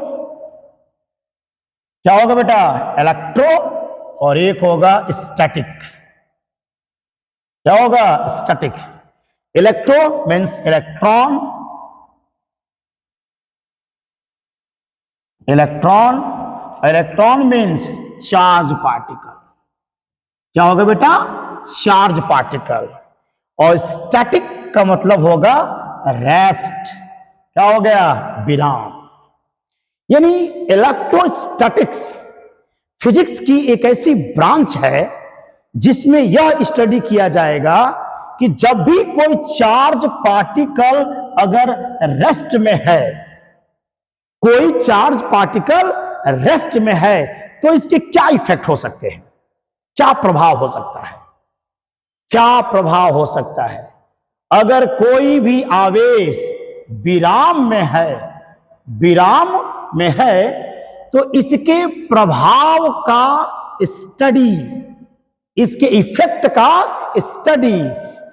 क्या होगा बेटा, इलेक्ट्रो, और एक होगा स्टैटिक, क्या होगा, static. Electro means electron, electron means charge particle, क्या होगा बेटा, चार्ज पार्टिकल। और स्टैटिक का मतलब होगा रेस्ट, क्या हो गया, विराम। यानी इलेक्ट्रोस्टैटिक्स फिजिक्स की एक ऐसी ब्रांच है जिसमें यह स्टडी किया जाएगा कि जब भी कोई चार्ज पार्टिकल अगर रेस्ट में है, कोई चार्ज पार्टिकल रेस्ट में है, तो इसके क्या इफेक्ट हो सकते हैं, क्या प्रभाव हो सकता है, क्या प्रभाव हो सकता है। अगर कोई भी आवेश विराम में है, विराम में है, तो इसके प्रभाव का स्टडी, इसके इफेक्ट का स्टडी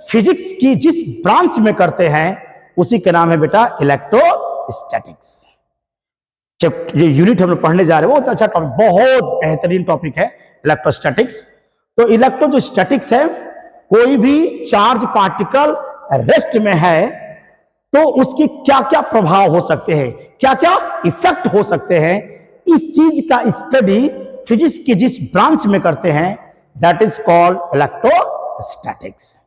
फिजिक्स की जिस ब्रांच में करते हैं उसी का नाम है बेटा इलेक्ट्रोस्टैटिक्स। ये यूनिट हम लोग पढ़ने जा रहे हैं, बहुत अच्छा टॉपिक, बहुत बेहतरीन टॉपिक है इलेक्ट्रोस्टैटिक्स। तो इलेक्ट्रो जो स्टैटिक्स है, कोई भी चार्ज पार्टिकल रेस्ट में है तो उसके क्या क्या प्रभाव हो सकते हैं, क्या क्या इफेक्ट हो सकते हैं, इस चीज का स्टडी फिजिक्स की जिस ब्रांच में करते हैं दैट इज कॉल्ड इलेक्ट्रोस्टैटिक्स।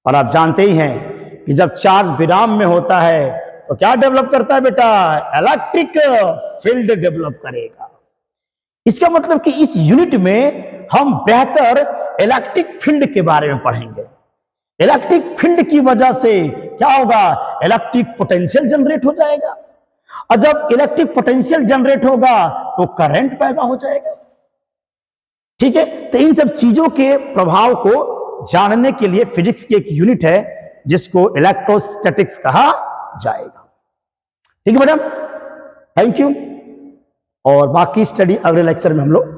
और आप जानते ही हैं कि जब चार्ज विराम में होता है तो क्या डेवलप करता है बेटा, इलेक्ट्रिक फील्ड डेवलप करेगा। इसका मतलब कि इस यूनिट में हम बेहतर इलेक्ट्रिक फील्ड के बारे में पढ़ेंगे। इलेक्ट्रिक फील्ड की वजह से क्या होगा, इलेक्ट्रिक पोटेंशियल जनरेट हो जाएगा, और जब इलेक्ट्रिक पोटेंशियल जनरेट होगा तो करंट पैदा हो जाएगा। ठीक है, तो इन सब चीजों के प्रभाव को जानने के लिए फिजिक्स की एक यूनिट है जिसको इलेक्ट्रोस्टैटिक्स कहा जाएगा। ठीक है मैडम, थैंक यू। और बाकी स्टडी अगले लेक्चर में हम लोग